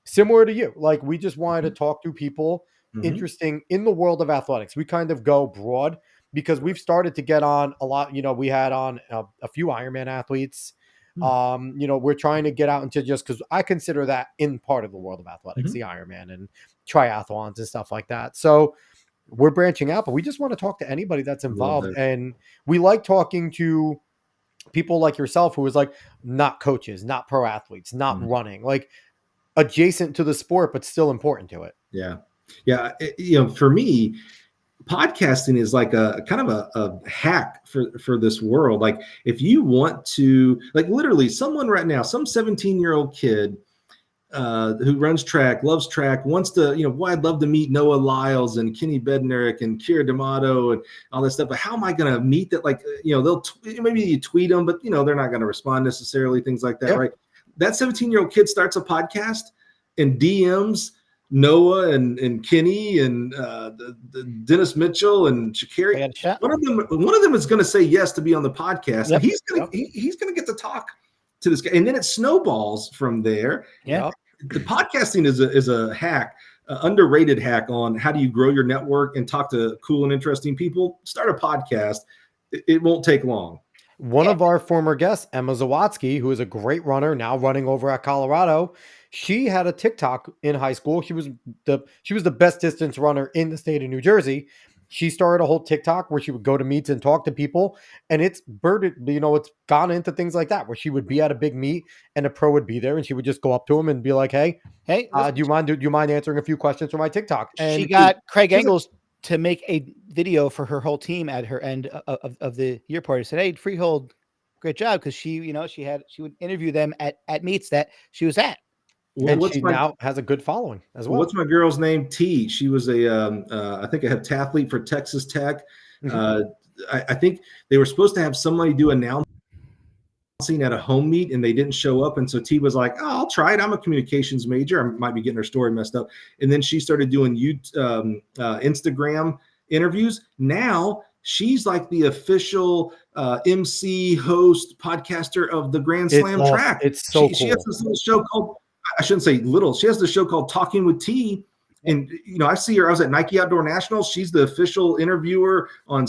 similar to you. Like, we just wanted to talk to people interesting in the world of athletics. We kind of go broad because we've started to get on a lot. We had on a few Ironman athletes. We're trying to get out into, just because I consider that in part of the world of athletics, the Ironman and triathlons and stuff like that. So we're branching out, but we just want to talk to anybody that's involved. And we like talking to people like yourself, who is like not coaches, not pro athletes, not running, like adjacent to the sport, but still important to it. Yeah. For me, podcasting is like a kind of a hack for this world. Like, if you want to, like, literally someone right now, some 17-year-old kid who runs track, loves track, wants to, boy, I'd love to meet Noah Lyles and Kenny Bednarik and Kira D'Amato and all that stuff. But how am I going to meet that? Like, maybe you tweet them, but they're not going to respond necessarily, things like that, right? That 17-year-old kid starts a podcast and DMs Noah and Kenny and the Dennis Mitchell and Sha'Carri. One of them is going to say yes to be on the podcast. Yep. And he's going to get to talk to this guy, and then it snowballs from there. Yeah, the podcasting is a hack, underrated hack on how do you grow your network and talk to cool and interesting people. Start a podcast; it won't take long. One of our former guests, Emma Zawatsky, who is a great runner, now running over at Colorado. She had a TikTok in high school. She was the best distance runner in the state of New Jersey. She started a whole TikTok where she would go to meets and talk to people, and it's it's gone into things like that where she would be at a big meet and a pro would be there, and she would just go up to him and be like, "Hey, do you mind answering a few questions for my TikTok?" And she got Craig Engels to make a video for her whole team at her end of the year party. Said, "Hey, Freehold, great job," because she would interview them at meets that she was at. Well, and she now has a good following as well. What's my girl's name? T. She was a, I think a heptathlete for Texas Tech. I think they were supposed to have somebody do announcing at a home meet, and they didn't show up. And so T was like, "Oh, I'll try it. I'm a communications major. I might be getting her story messed up." And then she started doing Instagram interviews. Now she's like the official MC, host, podcaster of the Grand Slam track. It's so cool. She has this little show called, I shouldn't say little. She has the show called Talking with T, and I see her. I was at Nike Outdoor Nationals. She's the official interviewer on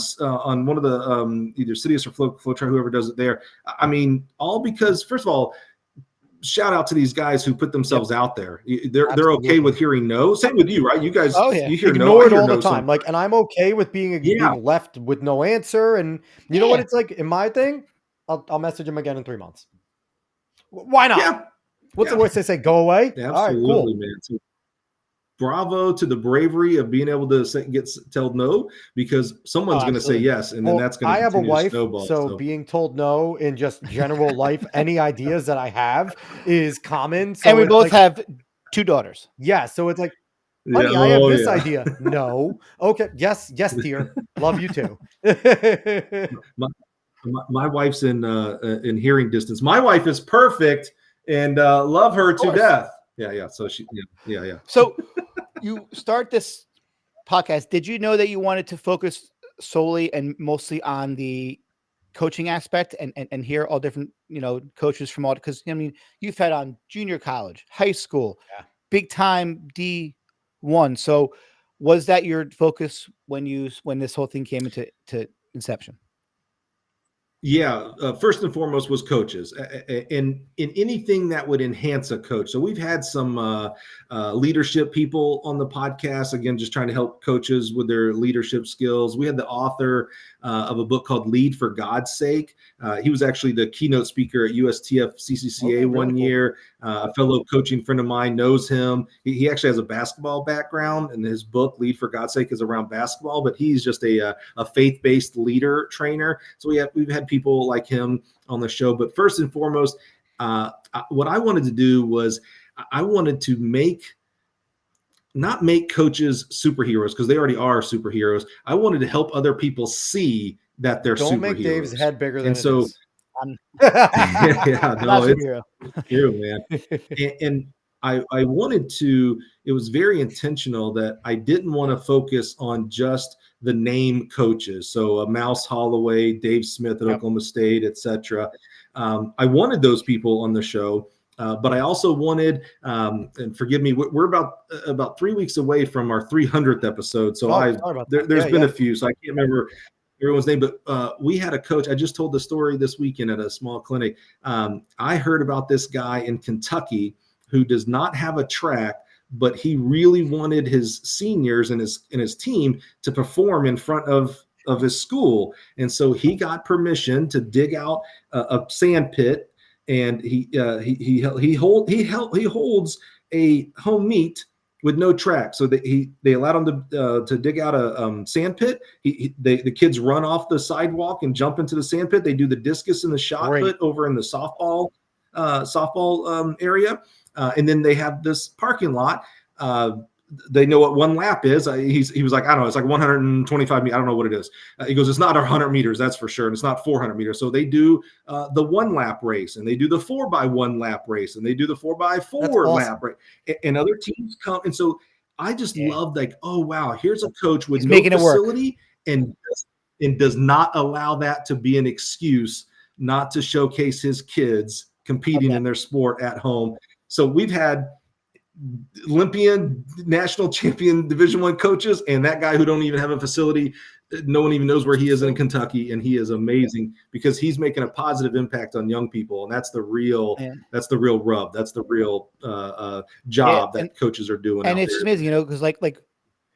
one of the either Citius or Flowtron, whoever does it there. I mean, all because, first of all, shout out to these guys who put themselves out there. They're okay with hearing no. Same with you, right? You guys, you hear no, ignored all the time. Like, and I'm okay with being left with no answer. And you know what it's like in my thing? I'll message him again in 3 months. Why not? Yeah. What's the worst they say? Go away? Absolutely, all right, cool. Man. So, bravo to the bravery of being able to tell no, because someone's going to say yes, and then that's going to I have a wife, snowball, so being told no in just general life, any ideas that I have is common. So and we both have 2 daughters. Yeah, so it's like, honey, I have this idea. No. Okay. Yes, dear. Love you too. my wife's in hearing distance. My wife is perfect. And love her to death. Yeah. So yeah. So you start this podcast. Did you know that you wanted to focus solely and mostly on the coaching aspect and hear all different, coaches from all, because you've had on junior college, high school, big time D1. So was that your focus when this whole thing came into inception? Yeah, first and foremost was coaches, and in anything that would enhance a coach. So we've had some leadership people on the podcast, again, just trying to help coaches with their leadership skills. We had the author of a book called Lead for God's Sake. He was actually the keynote speaker at USTF CCCA one year. A fellow coaching friend of mine knows him. He actually has a basketball background, and his book, Lead for God's Sake, is around basketball, but he's just a faith-based leader trainer. So we've had people like him on the show. But first and foremost, what I wanted to do was I wanted to not make coaches superheroes, because they already are superheroes. I wanted to help other people see that they're superheroes. Don't make Dave's head bigger than it is. It's true, man. And I wanted to, it was very intentional that I didn't want to focus on just the name coaches. So Mouse Holloway, Dave Smith at Oklahoma State, etc. I wanted those people on the show. But I also wanted, and forgive me, we're about 3 weeks away from our 300th episode. So there's been a few, so I can't remember everyone's name, but we had a coach. I just told the story this weekend at a small clinic. I heard about this guy in Kentucky who does not have a track, but he really wanted his seniors and his team to perform in front of his school. And so he got permission to dig out a sand pit, and he holds a home meet with no track. So they allowed him to dig out a sand pit. The kids run off the sidewalk and jump into the sand pit. They do the discus and the shot put over in the softball area. And then they have this parking lot. They know what one lap is. He was like, I don't know, it's like 125 meters. I don't know what it is. He goes, it's not 100 meters, that's for sure. And it's not 400 meters. So they do the 1 lap race, and they do the 4x1 lap race, and they do the 4x4 lap race. And other teams come. And so I just love, like, oh, wow, here's a coach with no facility and does not allow that to be an excuse not to showcase his kids competing in their sport at home. So we've had Olympian, national champion, Division I coaches, and that guy who don't even have a facility. No one even knows where he is in Kentucky, and he is amazing because he's making a positive impact on young people, and that's the real rub. That's the real job that coaches are doing. And it's amazing, because like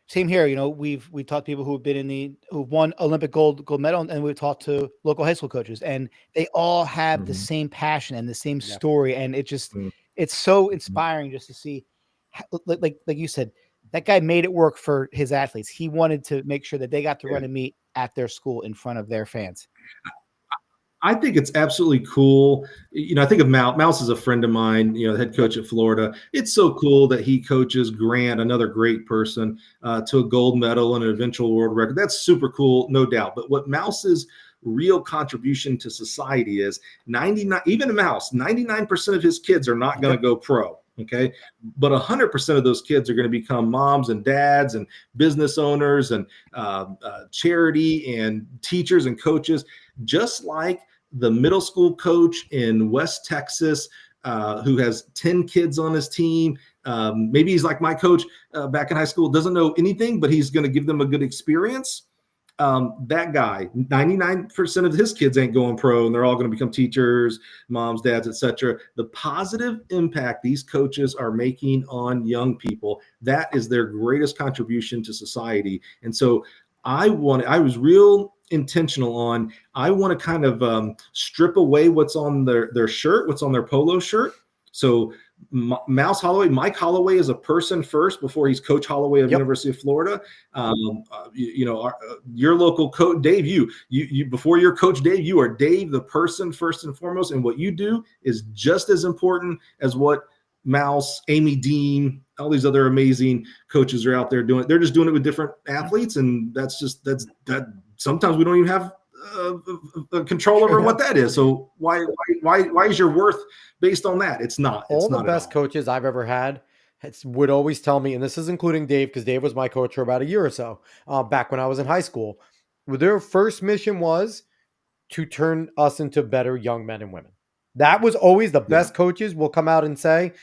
same here. We've talked to people who've won Olympic gold medal, and we've talked to local high school coaches, and they all have the same passion and the same story, and it just it's so inspiring just to see. Like you said, that guy made it work for his athletes. He wanted to make sure that they got to run and meet at their school in front of their fans. I think it's absolutely cool. I think of Mouse is a friend of mine, head coach at Florida. It's so cool that he coaches Grant, another great person, to a gold medal and an eventual world record. That's super cool, no doubt. But what Mouse's real contribution to society is 99% of his kids are not going to go pro. Okay. But 100% of those kids are going to become moms and dads and business owners and charity and teachers and coaches, just like the middle school coach in West Texas who has 10 kids on his team. Maybe he's like my coach back in high school, doesn't know anything, but he's going to give them a good experience. That guy, 99% of his kids ain't going pro, and they're all going to become teachers, moms, dads, etc. The positive impact these coaches are making on young people, that is their greatest contribution to society. And so I was real intentional on, I want to kind of strip away what's on their shirt, what's on their polo shirt. So Mouse Holloway, Mike Holloway is a person first before he's Coach Holloway of University of Florida. Your local coach, Dave, you before you're Coach Dave, you are Dave, the person first and foremost. And what you do is just as important as what Mouse, Amy Dean, all these other amazing coaches are out there doing. They're just doing it with different athletes. And that's sometimes we don't even have control over what that is. So why is your worth based on that? It's not. All the best coaches I've ever had would always tell me, and this is including Dave, because Dave was my coach for about a year or so back when I was in high school. Their first mission was to turn us into better young men and women. That was always the best coaches will come out and say,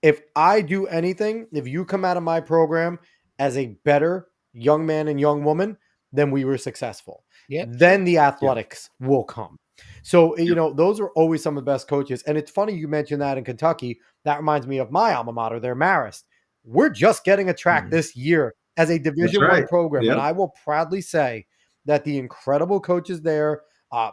if I do anything, if you come out of my program as a better young man and young woman, then we were successful. Then the athletics will come. So, those are always some of the best coaches. And it's funny you mentioned that in Kentucky. That reminds me of my alma mater there, Marist. We're just getting a track this year as a Division I program. And I will proudly say that the incredible coaches there,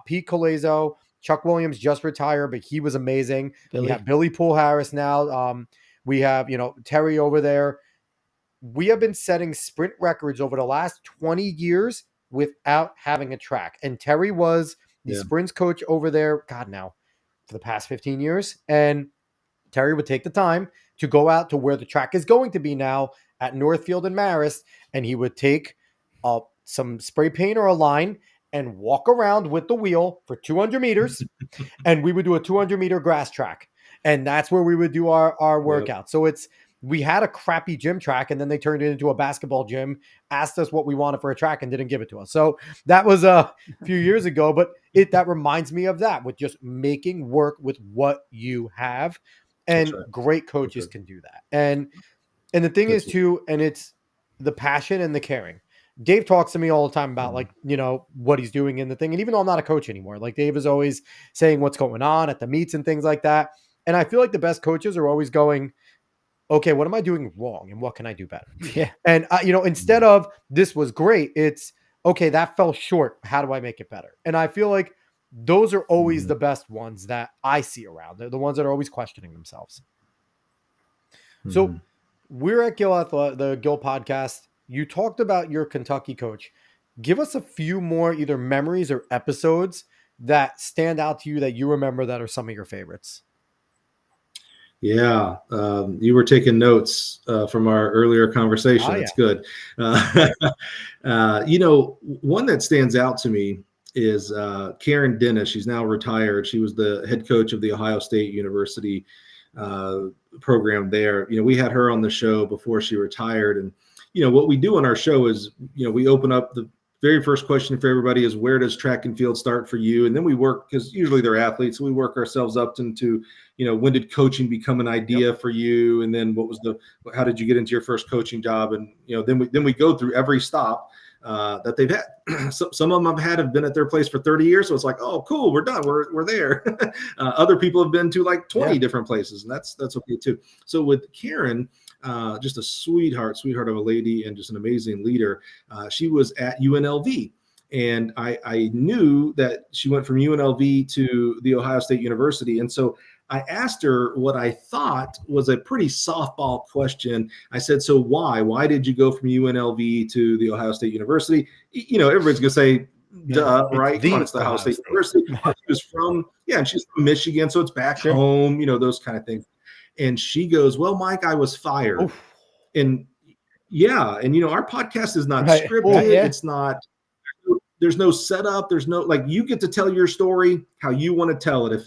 Pete Colezo, Chuck Williams just retired, but he was amazing. We have Billy Poole Harris now. We have, Terry over there. We have been setting sprint records over the last 20 years without having a track. And Terry was the sprints coach over there, for the past 15 years. And Terry would take the time to go out to where the track is going to be now at Northfield and Marist. And he would take some spray paint or a line and walk around with the wheel for 200 meters. And we would do a 200-meter grass track. And that's where we would do our workout. So we had a crappy gym track, and then they turned it into a basketball gym, asked us what we wanted for a track, and didn't give it to us. So that was a few years ago, but that reminds me of that, with just making work with what you have. And great coaches can do that. And the thing is too, and it's the passion and the caring. Dave talks to me all the time about what he's doing in the thing. And even though I'm not a coach anymore, like Dave is always saying what's going on at the meets and things like that. And I feel like the best coaches are always going, okay, what am I doing wrong and what can I do better? Yeah. And, instead of this was great, it's okay, that fell short. How do I make it better? And I feel like those are always the best ones that I see around. They're the ones that are always questioning themselves. So we're at Gill, the Gill podcast. You talked about your Kentucky coach. Give us a few more either memories or episodes that stand out to you that you remember that are some of your favorites. Yeah, you were taking notes from our earlier conversation. Oh, That's yeah. good. One that stands out to me is Karen Dennis. She's now retired. She was the head coach of the Ohio State University uh, program there. We had her on the show before she retired, and what we do on our show is we open up the very first question for everybody is, where does track and field start for you? And then we work, because usually they're athletes, so we work ourselves up into when did coaching become an idea for you, and then how did you get into your first coaching job? And then we go through every stop that they've had. Some of them have been at their place for 30 years, so it's like, oh, cool, we're done, we're there. Other people have been to like 20 different places, and that's okay too. So with Karen, just a sweetheart of a lady, and just an amazing leader. She was at UNLV. And I knew that she went from UNLV to the Ohio State University. And so I asked her what I thought was a pretty softball question. I said, so why? Why did you go from UNLV to the Ohio State University? Everybody's going to say, duh, right? Come on, it's the Ohio State University. And she's from Michigan, so it's back home, those kind of things. And she goes, well, Mike, I was fired. Oof. And our podcast is not scripted. It's not. There's no setup. There's no, like, you get to tell your story how you want to tell it.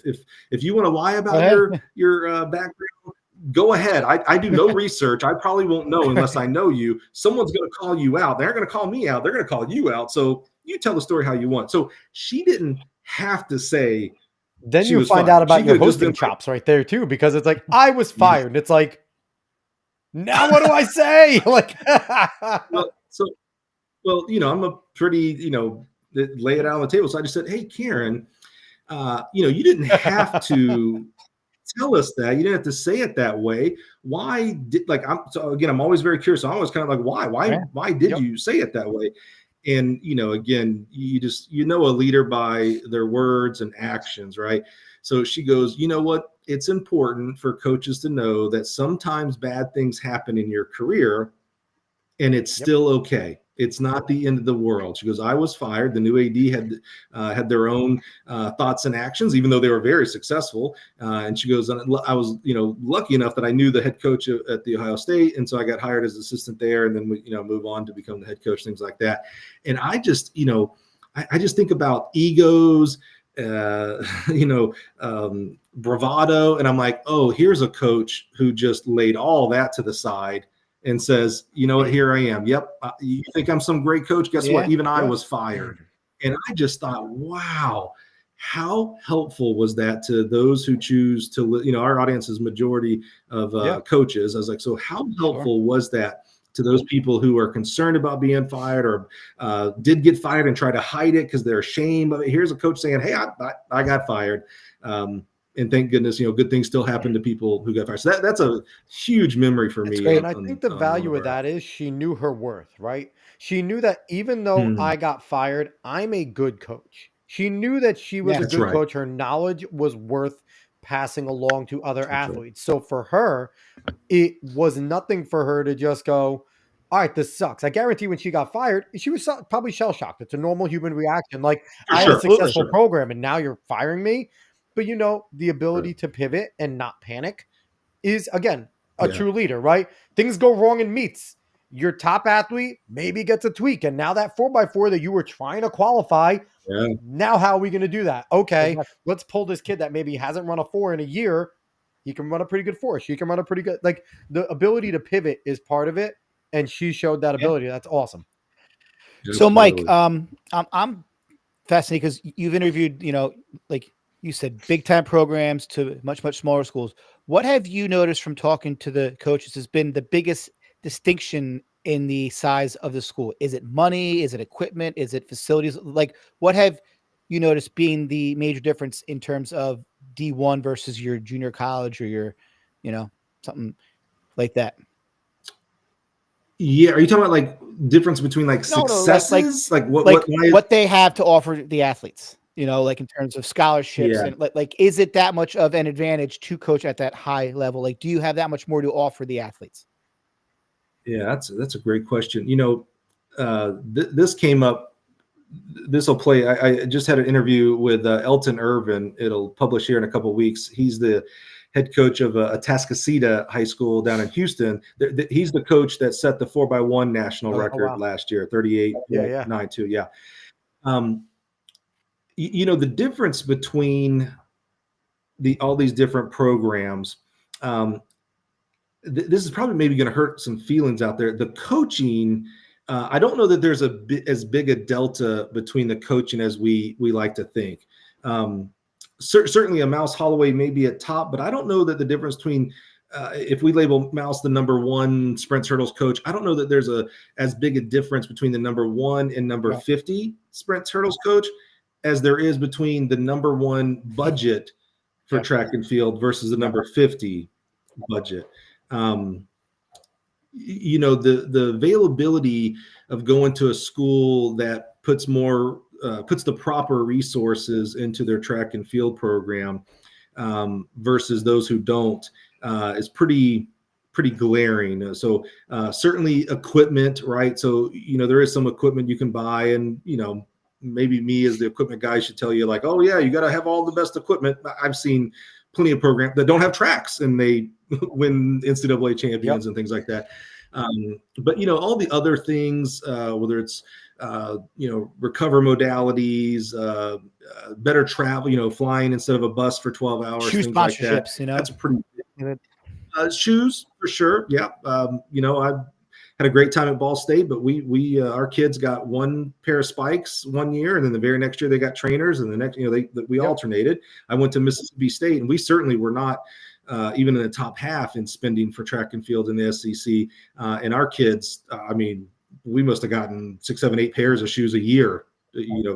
If you want to lie about your background, go ahead. I do no research. I probably won't know unless I know you. Someone's going to call you out. They're going to call me out. They're going to call you out. So you tell the story how you want. So she didn't have to say. Then you find out about your hosting chops right there too, because it's like, I was fired. And it's like, now what do I say? Like, Well, I'm a pretty, lay it out on the table. So I just said, hey, Karen, you didn't have to tell us that. You didn't have to say it that way. Why did, I'm always very curious. I'm always kind of like, why did you say it that way? And, again, you know a leader by their words and actions, right? So she goes, you know what? It's important for coaches to know that sometimes bad things happen in your career, and it's still okay. It's not the end of the world. She goes, I was fired. The new AD had their own thoughts and actions, even though they were very successful. And she goes, I was, lucky enough that I knew the head coach at the Ohio State. And so I got hired as assistant there, and then we, move on to become the head coach, things like that. And I just, I just think about egos, bravado. And I'm like, oh, here's a coach who just laid all that to the side and says, you know what, here I am. Yep. You think I'm some great coach? Guess what? Even I was fired. And I just thought, wow, how helpful was that to those who choose to, our audience is majority of coaches. I was like, so how helpful was that to those people who are concerned about being fired, or did get fired and try to hide it because they're ashamed of it? Here's a coach saying, hey, I got fired. And thank goodness, good things still happen to people who got fired. So that's a huge memory for me. And I think the value of that is she knew her worth, right? She knew that even though I got fired, I'm a good coach. She knew that she was a good coach. Her knowledge was worth passing along to other athletes. So for her, it was nothing for her to just go, all right, this sucks. I guarantee when she got fired, she was probably shell-shocked. It's a normal human reaction. Like, I had a successful program and now you're firing me. But, the ability to pivot and not panic is, again, a true leader, right? Things go wrong in meets. Your top athlete maybe gets a tweak. And now that 4x4 that you were trying to qualify, now how are we going to do that? Okay, let's pull this kid that maybe hasn't run a 4 in a year. He can run a pretty good 4. She can run a pretty good, like, the ability to pivot is part of it. And she showed that ability. That's awesome. So, Mike, I'm fascinated because you've interviewed, like you said, big time programs to much, much smaller schools. What have you noticed from talking to the coaches has been the biggest distinction in the size of the school? Is it money? Is it equipment? Is it facilities? Like, what have you noticed being the major difference in terms of D1 versus your junior college or your, something like that? Yeah. Are you talking about like difference between like successes? What they have to offer the athletes? Like in terms of scholarships and like, is it that much of an advantage to coach at that high level? Like, do you have that much more to offer the athletes? Yeah, that's a great question. This came up. This will play. I just had an interview with Elton Irvin. It'll publish here in a couple of weeks. He's the head coach of a Atascocita High School down in Houston. He's the coach that set the 4x1 national record last year, 38.92. Yeah. The difference between all these different programs, this is probably maybe going to hurt some feelings out there. The coaching, I don't know that there's as big a delta between the coaching as we like to think. Certainly a Mouse Holloway may be at top, but I don't know that the difference between if we label Mouse the number 1 sprint hurdles coach, I don't know that there's as big a difference between the number 1 and number 50 sprint hurdles coach as there is between the number 1 budget for track and field versus the number 50 budget. The availability of going to a school that puts the proper resources into their track and field program versus those who don't is pretty glaring. So certainly equipment, right? So there is some equipment you can buy, and maybe me as the equipment guy should tell you like, oh yeah, you got to have all the best equipment. I've seen plenty of programs that don't have tracks and they win NCAA champions and things like that. But all the other things, whether it's recover modalities, better travel, flying instead of a bus for 12 hours, shoe things like that. That's pretty good. Shoes for sure. Yeah. I've had a great time at Ball State, but we our kids got one pair of spikes one year, and then the very next year they got trainers, and the next, we alternated. I went to Mississippi State, and we certainly were not even in the top half in spending for track and field in the SEC. And our kids, we must have gotten 6, 7, 8 pairs of shoes a year,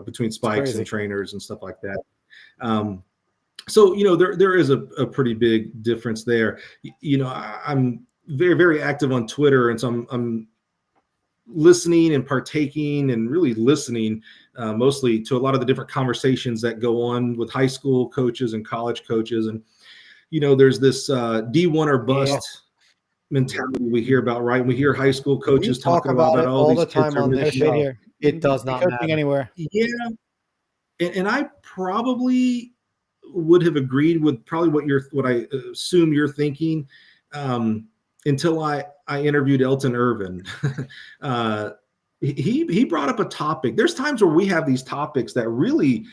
between spikes and trainers and stuff like that. So there is a pretty big difference there. I'm very, very active on Twitter, and so I'm listening and partaking and really listening mostly to a lot of the different conversations that go on with high school coaches and college coaches. And there's this D1 or bust mentality we hear about, right? We hear high school coaches talking about it all the time on this show. Here. It does not matter anywhere. Yeah, and I probably would have agreed with probably what I assume you're thinking. Until I interviewed Elton Irvin. He brought up a topic. There's times where we have these topics that really,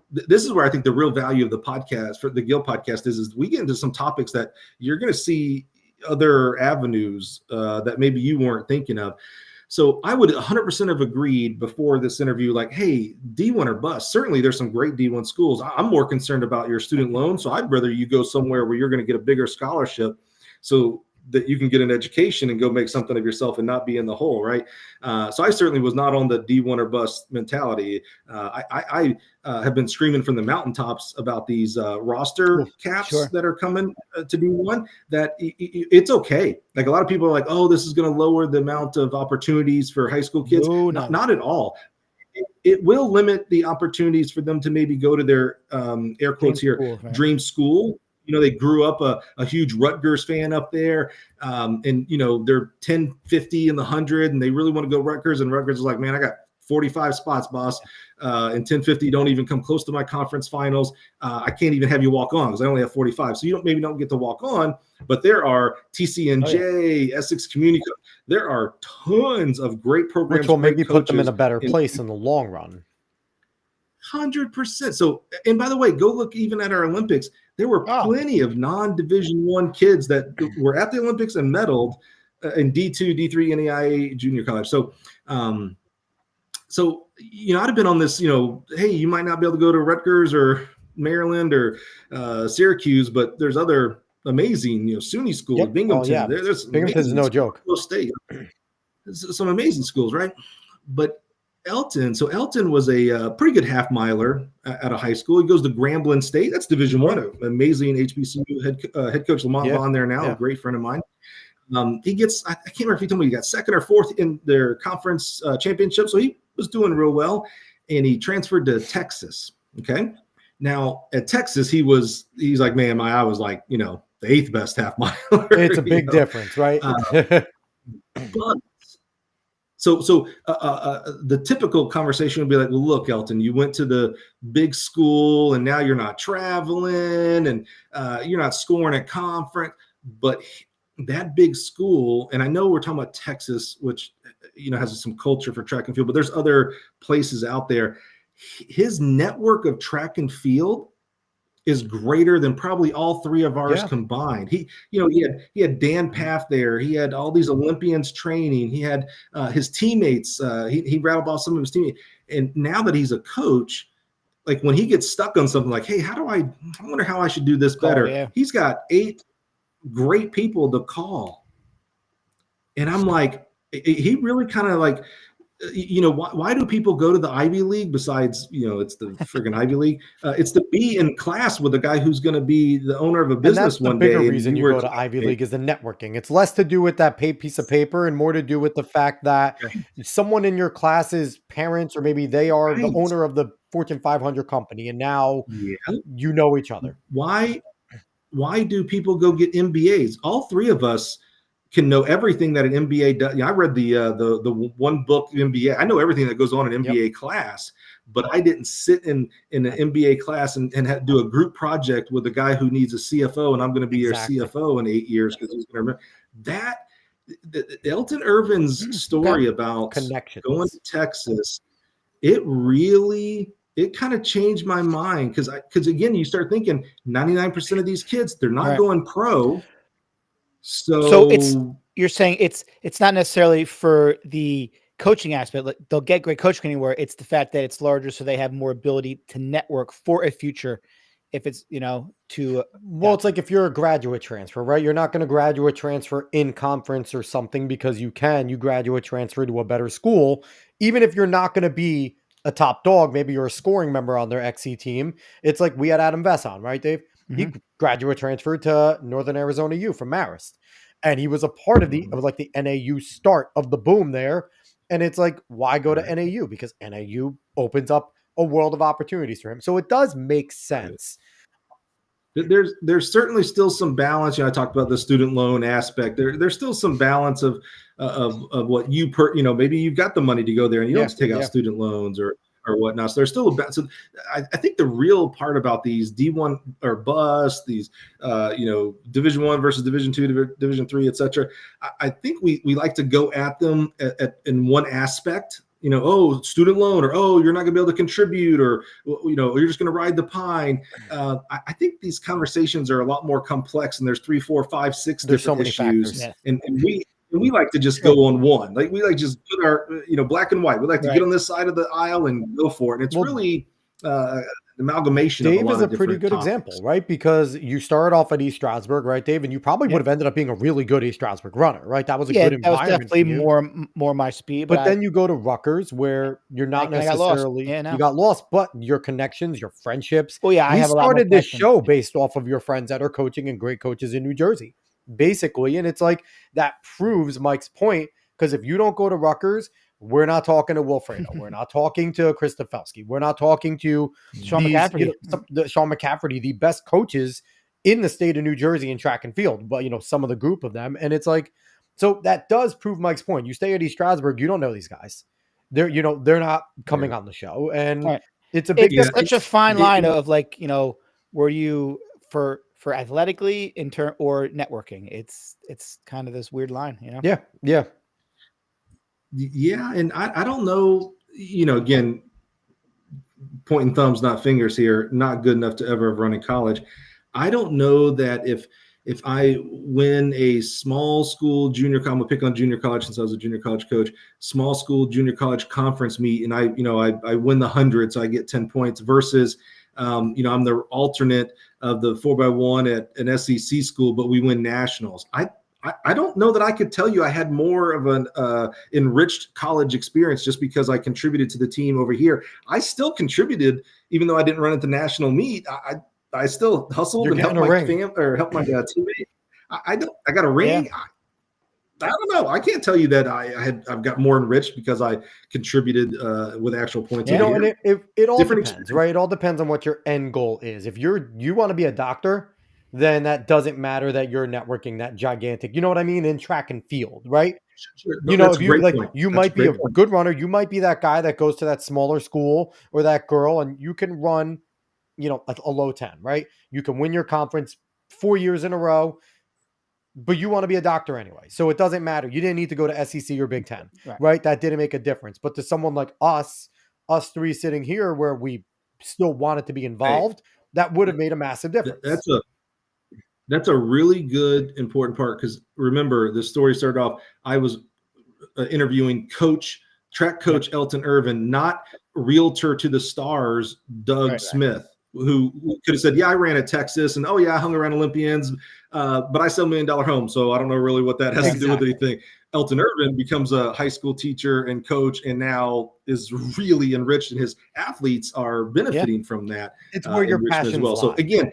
this is where I think the real value of the podcast, for the Gill podcast, is we get into some topics that you're going to see other avenues that maybe you weren't thinking of. So I would 100% have agreed before this interview, like, hey, D1 or bust. Certainly there's some great D1 schools. I'm more concerned about your student loan. So I'd rather you go somewhere where you're going to get a bigger scholarship so that you can get an education and go make something of yourself and not be in the hole, right? So I certainly was not on the D1 or bust mentality. I have been screaming from the mountaintops about these roster caps that are coming to D1, that it's okay. Like a lot of people are like, oh, this is going to lower the amount of opportunities for high school kids. No. Not at all. It will limit the opportunities for them to maybe go to their air quotes here, dream school. They grew up a huge Rutgers fan up there, and they're 10, 50 in the 100, and they really want to go Rutgers. And Rutgers is like, man, I got 45 spots, boss, and 1050 don't even come close to my conference finals. I can't even have you walk on because I only have 45. So you maybe don't get to walk on, but there are TCNJ, Essex Community. There are tons of great programs. Which will maybe put them in a better place in the long run. 100%. So, and by the way, go look even at our Olympics. There were plenty of non-Division I kids that were at the Olympics and medaled in D2, D3, NAIA junior college. So, I'd have been on this, hey, you might not be able to go to Rutgers or Maryland or Syracuse, but there's other amazing, SUNY schools, Binghamton. Binghamton's no joke. State. Some amazing schools, right? But Elton was a pretty good half miler at a high school. He goes to Grambling State. That's Division I. Amazing HBCU head coach Lamont Vaughn there now, a great friend of mine. He gets, I can't remember if he told me he got 2nd or 4th in their conference championship. So he was doing real well, and he transferred to Texas. Okay. Now at Texas, he's like, man, I was like, the 8th best half miler. It's a big difference, right? But The typical conversation would be like, well, look, Elton, you went to the big school and now you're not traveling and you're not scoring at conference. But that big school, and I know we're talking about Texas, which, has some culture for track and field, but there's other places out there. His network of track and field is greater than probably all three of ours combined. He had Dan Paff there. He had all these Olympians training. He had his teammates. He rattled off some of his teammates. And now that he's a coach, like when he gets stuck on something like, hey, I wonder how I should do this better. He's got 8 great people to call. And I'm like, he really kind of like, why do people go to the Ivy League besides, it's the friggin' Ivy League? It's to be in class with a guy who's going to be the owner of a business one day. The bigger reason you go to Ivy League is the networking. It's less to do with that piece of paper and more to do with the fact that someone in your class's parents, or maybe they are the owner of the Fortune 500 company, and now you know each other. Why do people go get MBAs? All three of us can know everything that an MBA does. I read the one book MBA. I know everything that goes on in MBA class, but I didn't sit in an MBA class and do a group project with a guy who needs a CFO, and I'm going to be your CFO in 8 years because he's going to remember that. Elton Irvin's story about going to Texas, it kind of changed my mind because again, you start thinking 99% of these kids, they're not going pro. So you're saying it's not necessarily for the coaching aspect. Like they'll get great coaching anywhere. It's the fact that it's larger, so they have more ability to network for a future. If it's it's like if you're a graduate transfer, right? You're not going to graduate transfer in conference or something because you graduate transfer to a better school, even if you're not going to be a top dog. Maybe you're a scoring member on their XC team. It's like we had Adam Vess on, right, Dave? He graduate transferred to Northern Arizona U from Marist. And he was a part of the NAU start of the boom there. And it's like, why go to NAU? Because NAU opens up a world of opportunities for him. So it does make sense. There's certainly still some balance. I talked about the student loan aspect. There's still some balance of what maybe you've got the money to go there and you don't have to take out student loans or whatnot. So there's still a balance. So I think the real part about these D1 or bust, these Division I versus Division II, Division III, etc. I think we like to go at them in one aspect. Student loan, or you're not gonna be able to contribute, or you're just gonna ride the pine. I think these conversations are a lot more complex, and there's 3, 4, 5, 6 different issues, and we like to just go on one. Like we like just put our black and white. We like to get on this side of the aisle and go for it. And it's really amalgamation. Dave is a pretty good example, right? Because you started off at East Stroudsburg, right, Dave? And you probably would have ended up being a really good East Stroudsburg runner, right? That was a good environment. That was definitely more my speed. But then you go to Rutgers, where you're not necessarily you got lost, but your connections, your friendships. I have started this show based off of your friends that are coaching and great coaches in New Jersey, basically. And it's like that proves Mike's point, because if you don't go to Rutgers, we're not talking to Wilfredo. We're not talking to Chris Stefelski. We're not talking to Sean McCafferty. Sean McCafferty, the best coaches in the state of New Jersey in track and field, but some of the group of them. And it's like, so that does prove Mike's point. You stay at East Stroudsburg, you don't know these guys. They're not coming on the show. And it's such a fine line of like, were you for athletically or networking? It's kind of this weird line, Yeah. Yeah, and I don't know, again, pointing thumbs, not fingers here, not good enough to ever have run in college. I don't know that if I win a small school junior college, I'm gonna pick on junior college since I was a junior college coach, small school junior college conference meet, and I win the 100, so I get 10 points versus, I'm the alternate of the 4x1 at an SEC school, but we win nationals. I don't know that I could tell you I had more of an enriched college experience just because I contributed to the team over here. I still contributed, even though I didn't run at the national meet. I still hustled and helped my family or helped my teammate. I got a ring. Yeah. I don't know. I can't tell you that I've got more enriched because I contributed with actual points. And it all depends, right? It all depends on what your end goal is. If you want to be a doctor, then that doesn't matter that you're networking that gigantic, you know what I mean, in track and field, right? Sure. No, You know, that's if a you great like, point. you That's a might be a great point. good runner. You might be that guy that goes to that smaller school or that girl, and you can run, you know, a low 10, right? You can win your conference 4 years in a row, but you want to be a doctor anyway. So it doesn't matter. You didn't need to go to SEC or Big Ten, right? That didn't make a difference. But to someone like us three sitting here where we still wanted to be Hey, involved, that would have made a massive difference. that's a really good important part, because remember, the story started off, I was interviewing track coach Elton Irvin, not realtor to the stars Doug Smith, who could have said, yeah, I ran at Texas, and oh yeah, I hung around Olympians, but I sell $1 million homes, so I don't know really what that has to do with anything. Elton Irvin becomes a high school teacher and coach, and now is really enriched, and his athletes are benefiting from that. It's where your enrichment as well. passions So lie. again,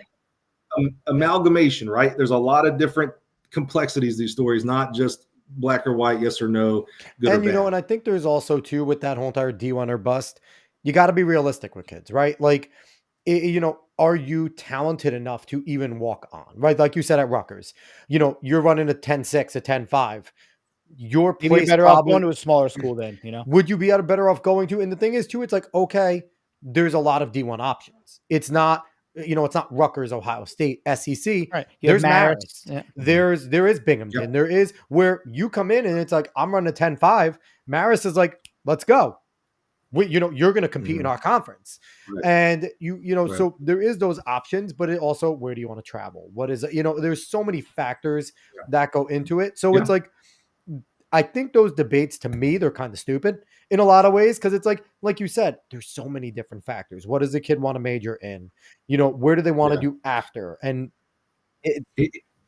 amalgamation, right? There's a lot of different complexities, these stories, not just black or white, yes or no, good or And, you bad. know, and I think there's also too, with that whole entire D1 or bust, you got to be realistic with kids, right? Like, you know, are you talented enough to even walk on, right? Like you said at Rutgers, you know, you're running a 10-6, a 10-5. Your Maybe you're place better off probably, going to a smaller school then, you know? would you be better off going to? And the thing is too, it's like, okay, there's a lot of D1 options. It's not, you know, it's not Rutgers, Ohio State, SEC. Right. There's Marist. Yeah. There is Binghamton. There is where you come in and it's like, I'm running a 10-5. Marist is like, let's go. You know, you're going to compete in our conference. And you know, so there is those options, but it also, where do you want to travel? What is it? You know, there's so many factors that go into it. So it's like, I think those debates, to me, they're kind of stupid in a lot of ways, because it's like you said, there's so many different factors. What does the kid want to major in? You know, where do they want to do after? And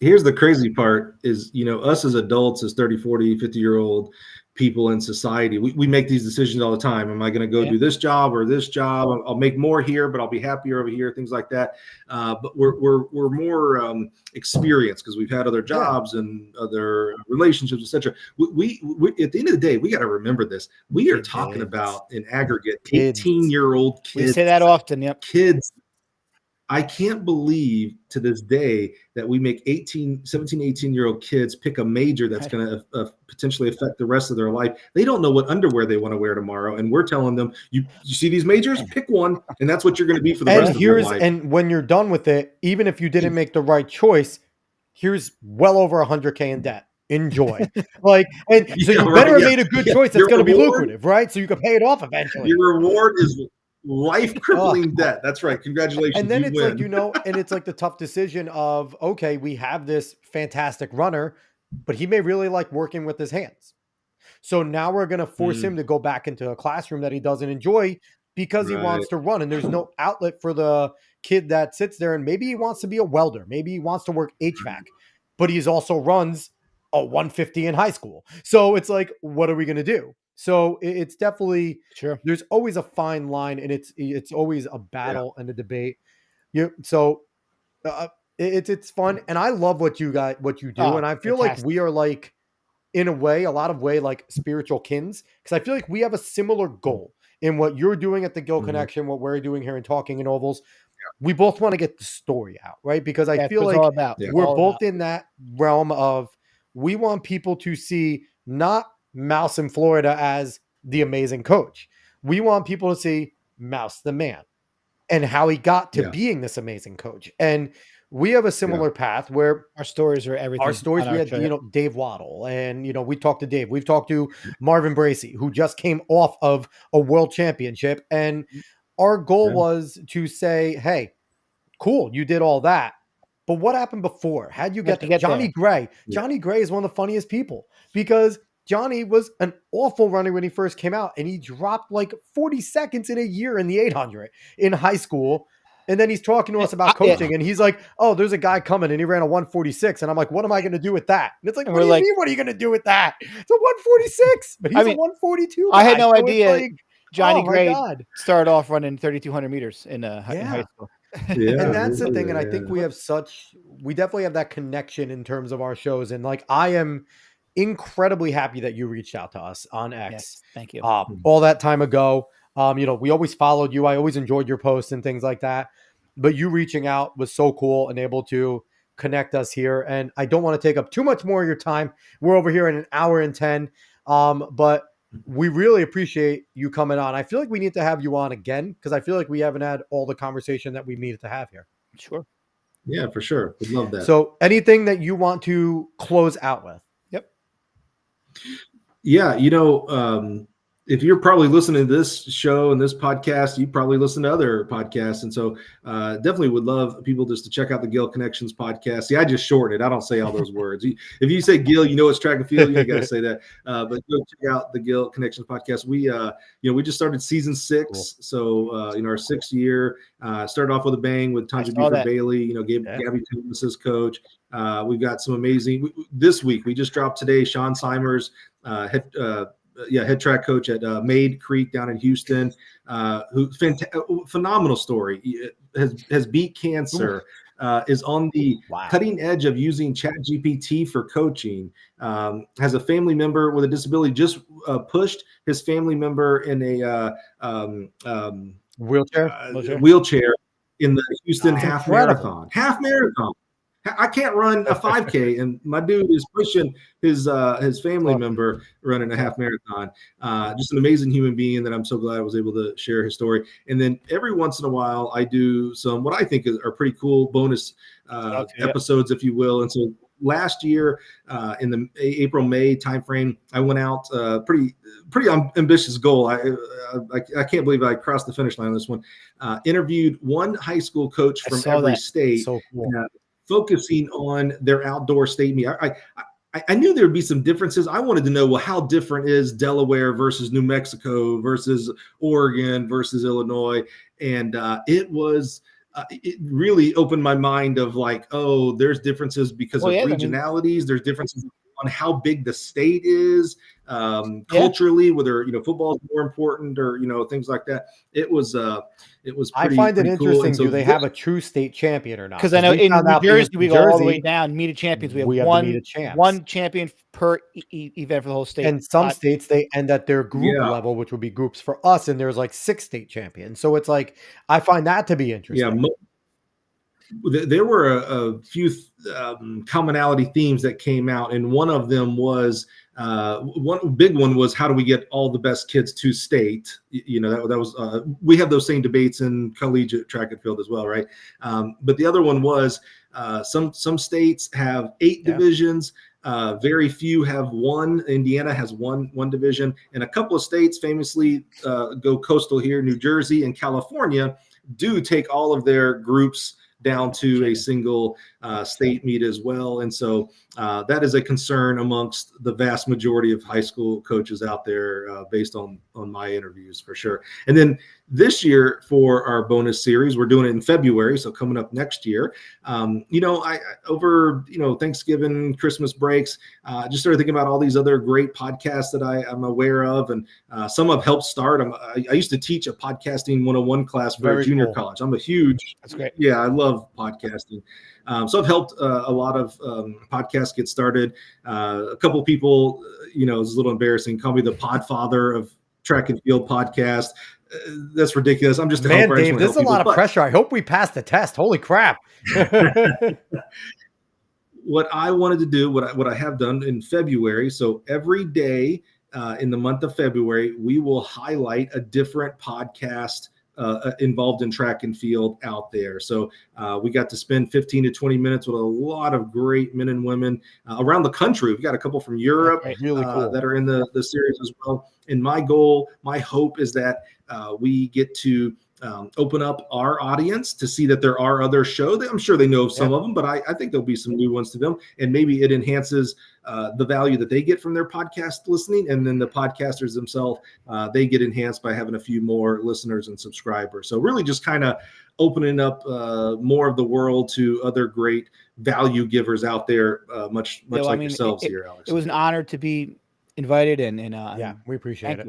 here's the crazy part is, you know, us as adults, as 30, 40, 50-year-old people in society, we make these decisions all the time. Am I going to go do this job or this job? I'll make more here, but I'll be happier over here, things like that. But we're more experienced because we've had other jobs and other relationships, etc. We at the end of the day, we got to remember this. We are talking about, in aggregate, 18-year-old kids. We say that often. Yep. Kids. I can't believe to this day that we make 17, 18-year-old kids pick a major that's going to potentially affect the rest of their life. They don't know what underwear they want to wear tomorrow. And we're telling them, you see these majors, pick one. And that's what you're going to be for the rest of your life. And when you're done with it, even if you didn't make the right choice, here's well over 100K in debt. Enjoy. Like, and so you better have made a good choice that's going to be lucrative, right? So you can pay it off eventually. Your reward is life-crippling debt. That's right. Congratulations. And then it's like, you know, and it's like the tough decision of, okay, we have this fantastic runner, but he may really like working with his hands. So now we're going to force him to go back into a classroom that he doesn't enjoy because he wants to run, and there's no outlet for the kid that sits there. And maybe he wants to be a welder. Maybe he wants to work HVAC, but he's also runs a 150 in high school. So it's like, what are we going to do? So it's definitely, there's always a fine line, and it's always a battle and a debate. So it's fun. And I love what you do. And I feel like we are like, in a way, a lot of way, like spiritual kins, because I feel like we have a similar goal in what you're doing at the Gill Connection, what we're doing here in Talking in Ovals. We both want to get the story out, right? Because I feel like we're both in that realm of, we want people to see not Mouse in Florida as the amazing coach. We want people to see Mouse the man and how he got to being this amazing coach. And we have a similar path where our stories are everything. Our stories, we had, you know, Dave Waddle, and, you know, we talked to Dave. We've talked to Marvin Bracey, who just came off of a world championship. And our goal was to say, hey, cool, you did all that, but what happened before? How'd you get to Johnny Gray? Johnny Gray is one of the funniest people, because Johnny was an awful runner when he first came out, and he dropped like 40 seconds in a year in the 800 in high school. And then he's talking to us about coaching, and he's like, oh, there's a guy coming, and he ran a 146. And I'm like, what am I going to do with that? And it's like, what do you mean? What are you going to do with that? It's a 146, but he's a 142 guy. I had no idea like, Johnny Gray started off running 3,200 meters in high school. And that's the thing. And I think we definitely have that connection in terms of our shows. And like, I am incredibly happy that you reached out to us on X. Yes, thank you. All that time ago. You know, we always followed you. I always enjoyed your posts and things like that. But you reaching out was so cool and able to connect us here. And I don't want to take up too much more of your time. We're over here in an hour and 10. But we really appreciate you coming on. I feel like we need to have you on again because I feel like we haven't had all the conversation that we needed to have here. Sure. Yeah, for sure. Would love that. So anything that you want to close out with? Yep. Yeah, if you're probably listening to this show and this podcast, you probably listen to other podcasts. And so definitely would love people just to check out the Gill Connections podcast. See, I just shortened it. I don't say all those words. If you say Gill, it's track and field. You got to say that. But go check out the Gill Connections podcast. We just started season 6. Cool. So, our 6th year, started off with a bang with Tanja Beaver-Bailey, Gabby Thomas's coach. We've got some amazing, this week, we just dropped today, Sean Simers, head track coach at Maid Creek down in Houston, who phenomenal story, has beat cancer, is on the cutting edge of using ChatGPT for coaching, has a family member with a disability, just pushed his family member in a wheelchair in the Houston half marathon. I can't run a 5K, and my dude is pushing his family member running a half marathon. Just an amazing human being that I'm so glad I was able to share his story. And then every once in a while, I do some what I think are pretty cool bonus episodes, if you will. And so last year, in the April-May timeframe, I went out pretty ambitious goal. I can't believe I crossed the finish line on this one. Interviewed one high school coach from every state. So cool. Focusing on their outdoor state meet. I knew there would be some differences. I wanted to know, well, how different is Delaware versus New Mexico versus Oregon versus Illinois? And it really opened my mind of like, oh, there's differences because of regionalities. There's differences on how big the state is, culturally, whether football is more important or things like that. It was pretty, I find it interesting. Cool. So do they have a true state champion or not? Because I know in New Jersey we go all the way down. Meet of champions. We have one champion per event for the whole state. And some states they end at their group level, which would be groups for us. And there's like 6 state champions. So it's like I find that to be interesting. Yeah. There were a few commonality themes that came out, and one of them was one big one was how do we get all the best kids to state? That was we have those same debates in collegiate track and field as well, right? But the other one was some states have 8 divisions. Very few have 1. Indiana has one division, and a couple of states famously go coastal here. New Jersey and California do take all of their groups down to a single state meet as well. And so that is a concern amongst the vast majority of high school coaches out there based on my interviews for sure. And then this year for our bonus series, we're doing it in February. So coming up next year, I over Thanksgiving, Christmas breaks, just started thinking about all these other great podcasts that I'm aware of. And some have helped start. I used to teach a podcasting 101 class for a junior college. I'm a huge, that's great. Yeah, I love podcasting. So I've helped a lot of podcasts get started. A couple of people, it's a little embarrassing, call me the podfather of track and field podcast. That's ridiculous. I'm just a helper. Dave, this is a lot of pressure. I hope we pass the test. Holy crap. What I wanted to do, what I have done in February, so every day in the month of February, we will highlight a different podcast involved in track and field out there. So we got to spend 15 to 20 minutes with a lot of great men and women around the country. We've got a couple from Europe really cool. That are in the series as well. And my hope is that we get to open up our audience to see that there are other shows. I'm sure they know some of them, but I think there'll be some new ones to them. And maybe it enhances the value that they get from their podcast listening. And then the podcasters themselves, they get enhanced by having a few more listeners and subscribers. So really just kind of opening up more of the world to other great value givers out there, much like yourselves here, Alex. It was an honor to be invited, and we appreciate it.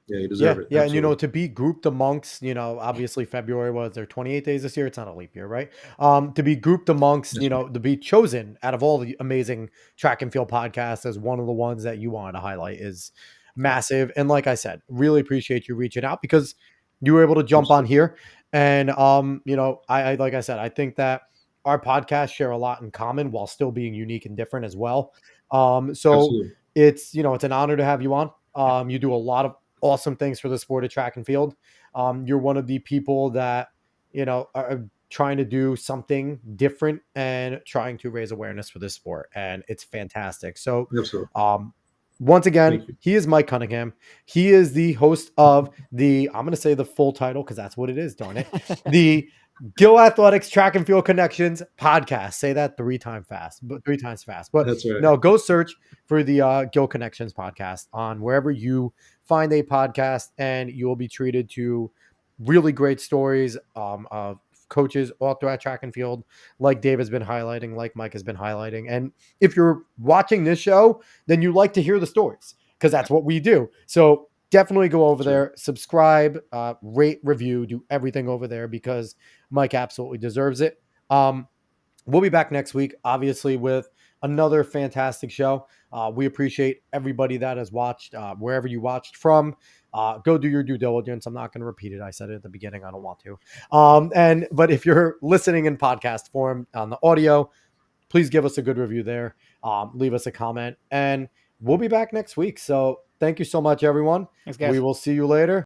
Yeah, you deserve it. Yeah, absolutely. And to be grouped amongst, obviously February was there 28 days this year. It's not a leap year, right? To be grouped amongst, to be chosen out of all the amazing track and field podcasts as one of the ones that you wanted to highlight is massive. And like I said, really appreciate you reaching out because you were able to jump on here. And, like I said, I think that our podcasts share a lot in common while still being unique and different as well. So Absolutely. it's, it's an honor to have you on. You do a lot of awesome things for the sport of track and field. You're one of the people that, are trying to do something different and trying to raise awareness for this sport. And it's fantastic. So, Absolutely. once again, Thank you. he is Mike Cunningham. He is the host of I'm going to say the full title because that's what it is, darn it. The Gill Athletics Track and Field Connections podcast. Say that three times fast. But That's right. no, go search for the Gill Connections podcast on wherever you find a podcast, and you will be treated to really great stories of coaches all throughout track and field, like Dave has been highlighting, like Mike has been highlighting. And if you're watching this show, then you like to hear the stories because that's what we do. So definitely go over there, subscribe, rate, review, do everything over there because Mike absolutely deserves it. We'll be back next week, obviously, with another fantastic show. We appreciate everybody that has watched, wherever you watched from. Go do your due diligence. I'm not going to repeat it. I said it at the beginning. I don't want to. But if you're listening in podcast form on the audio, please give us a good review there. Leave us a comment, and we'll be back next week. So thank you so much, everyone. Thanks, guys. We will see you later.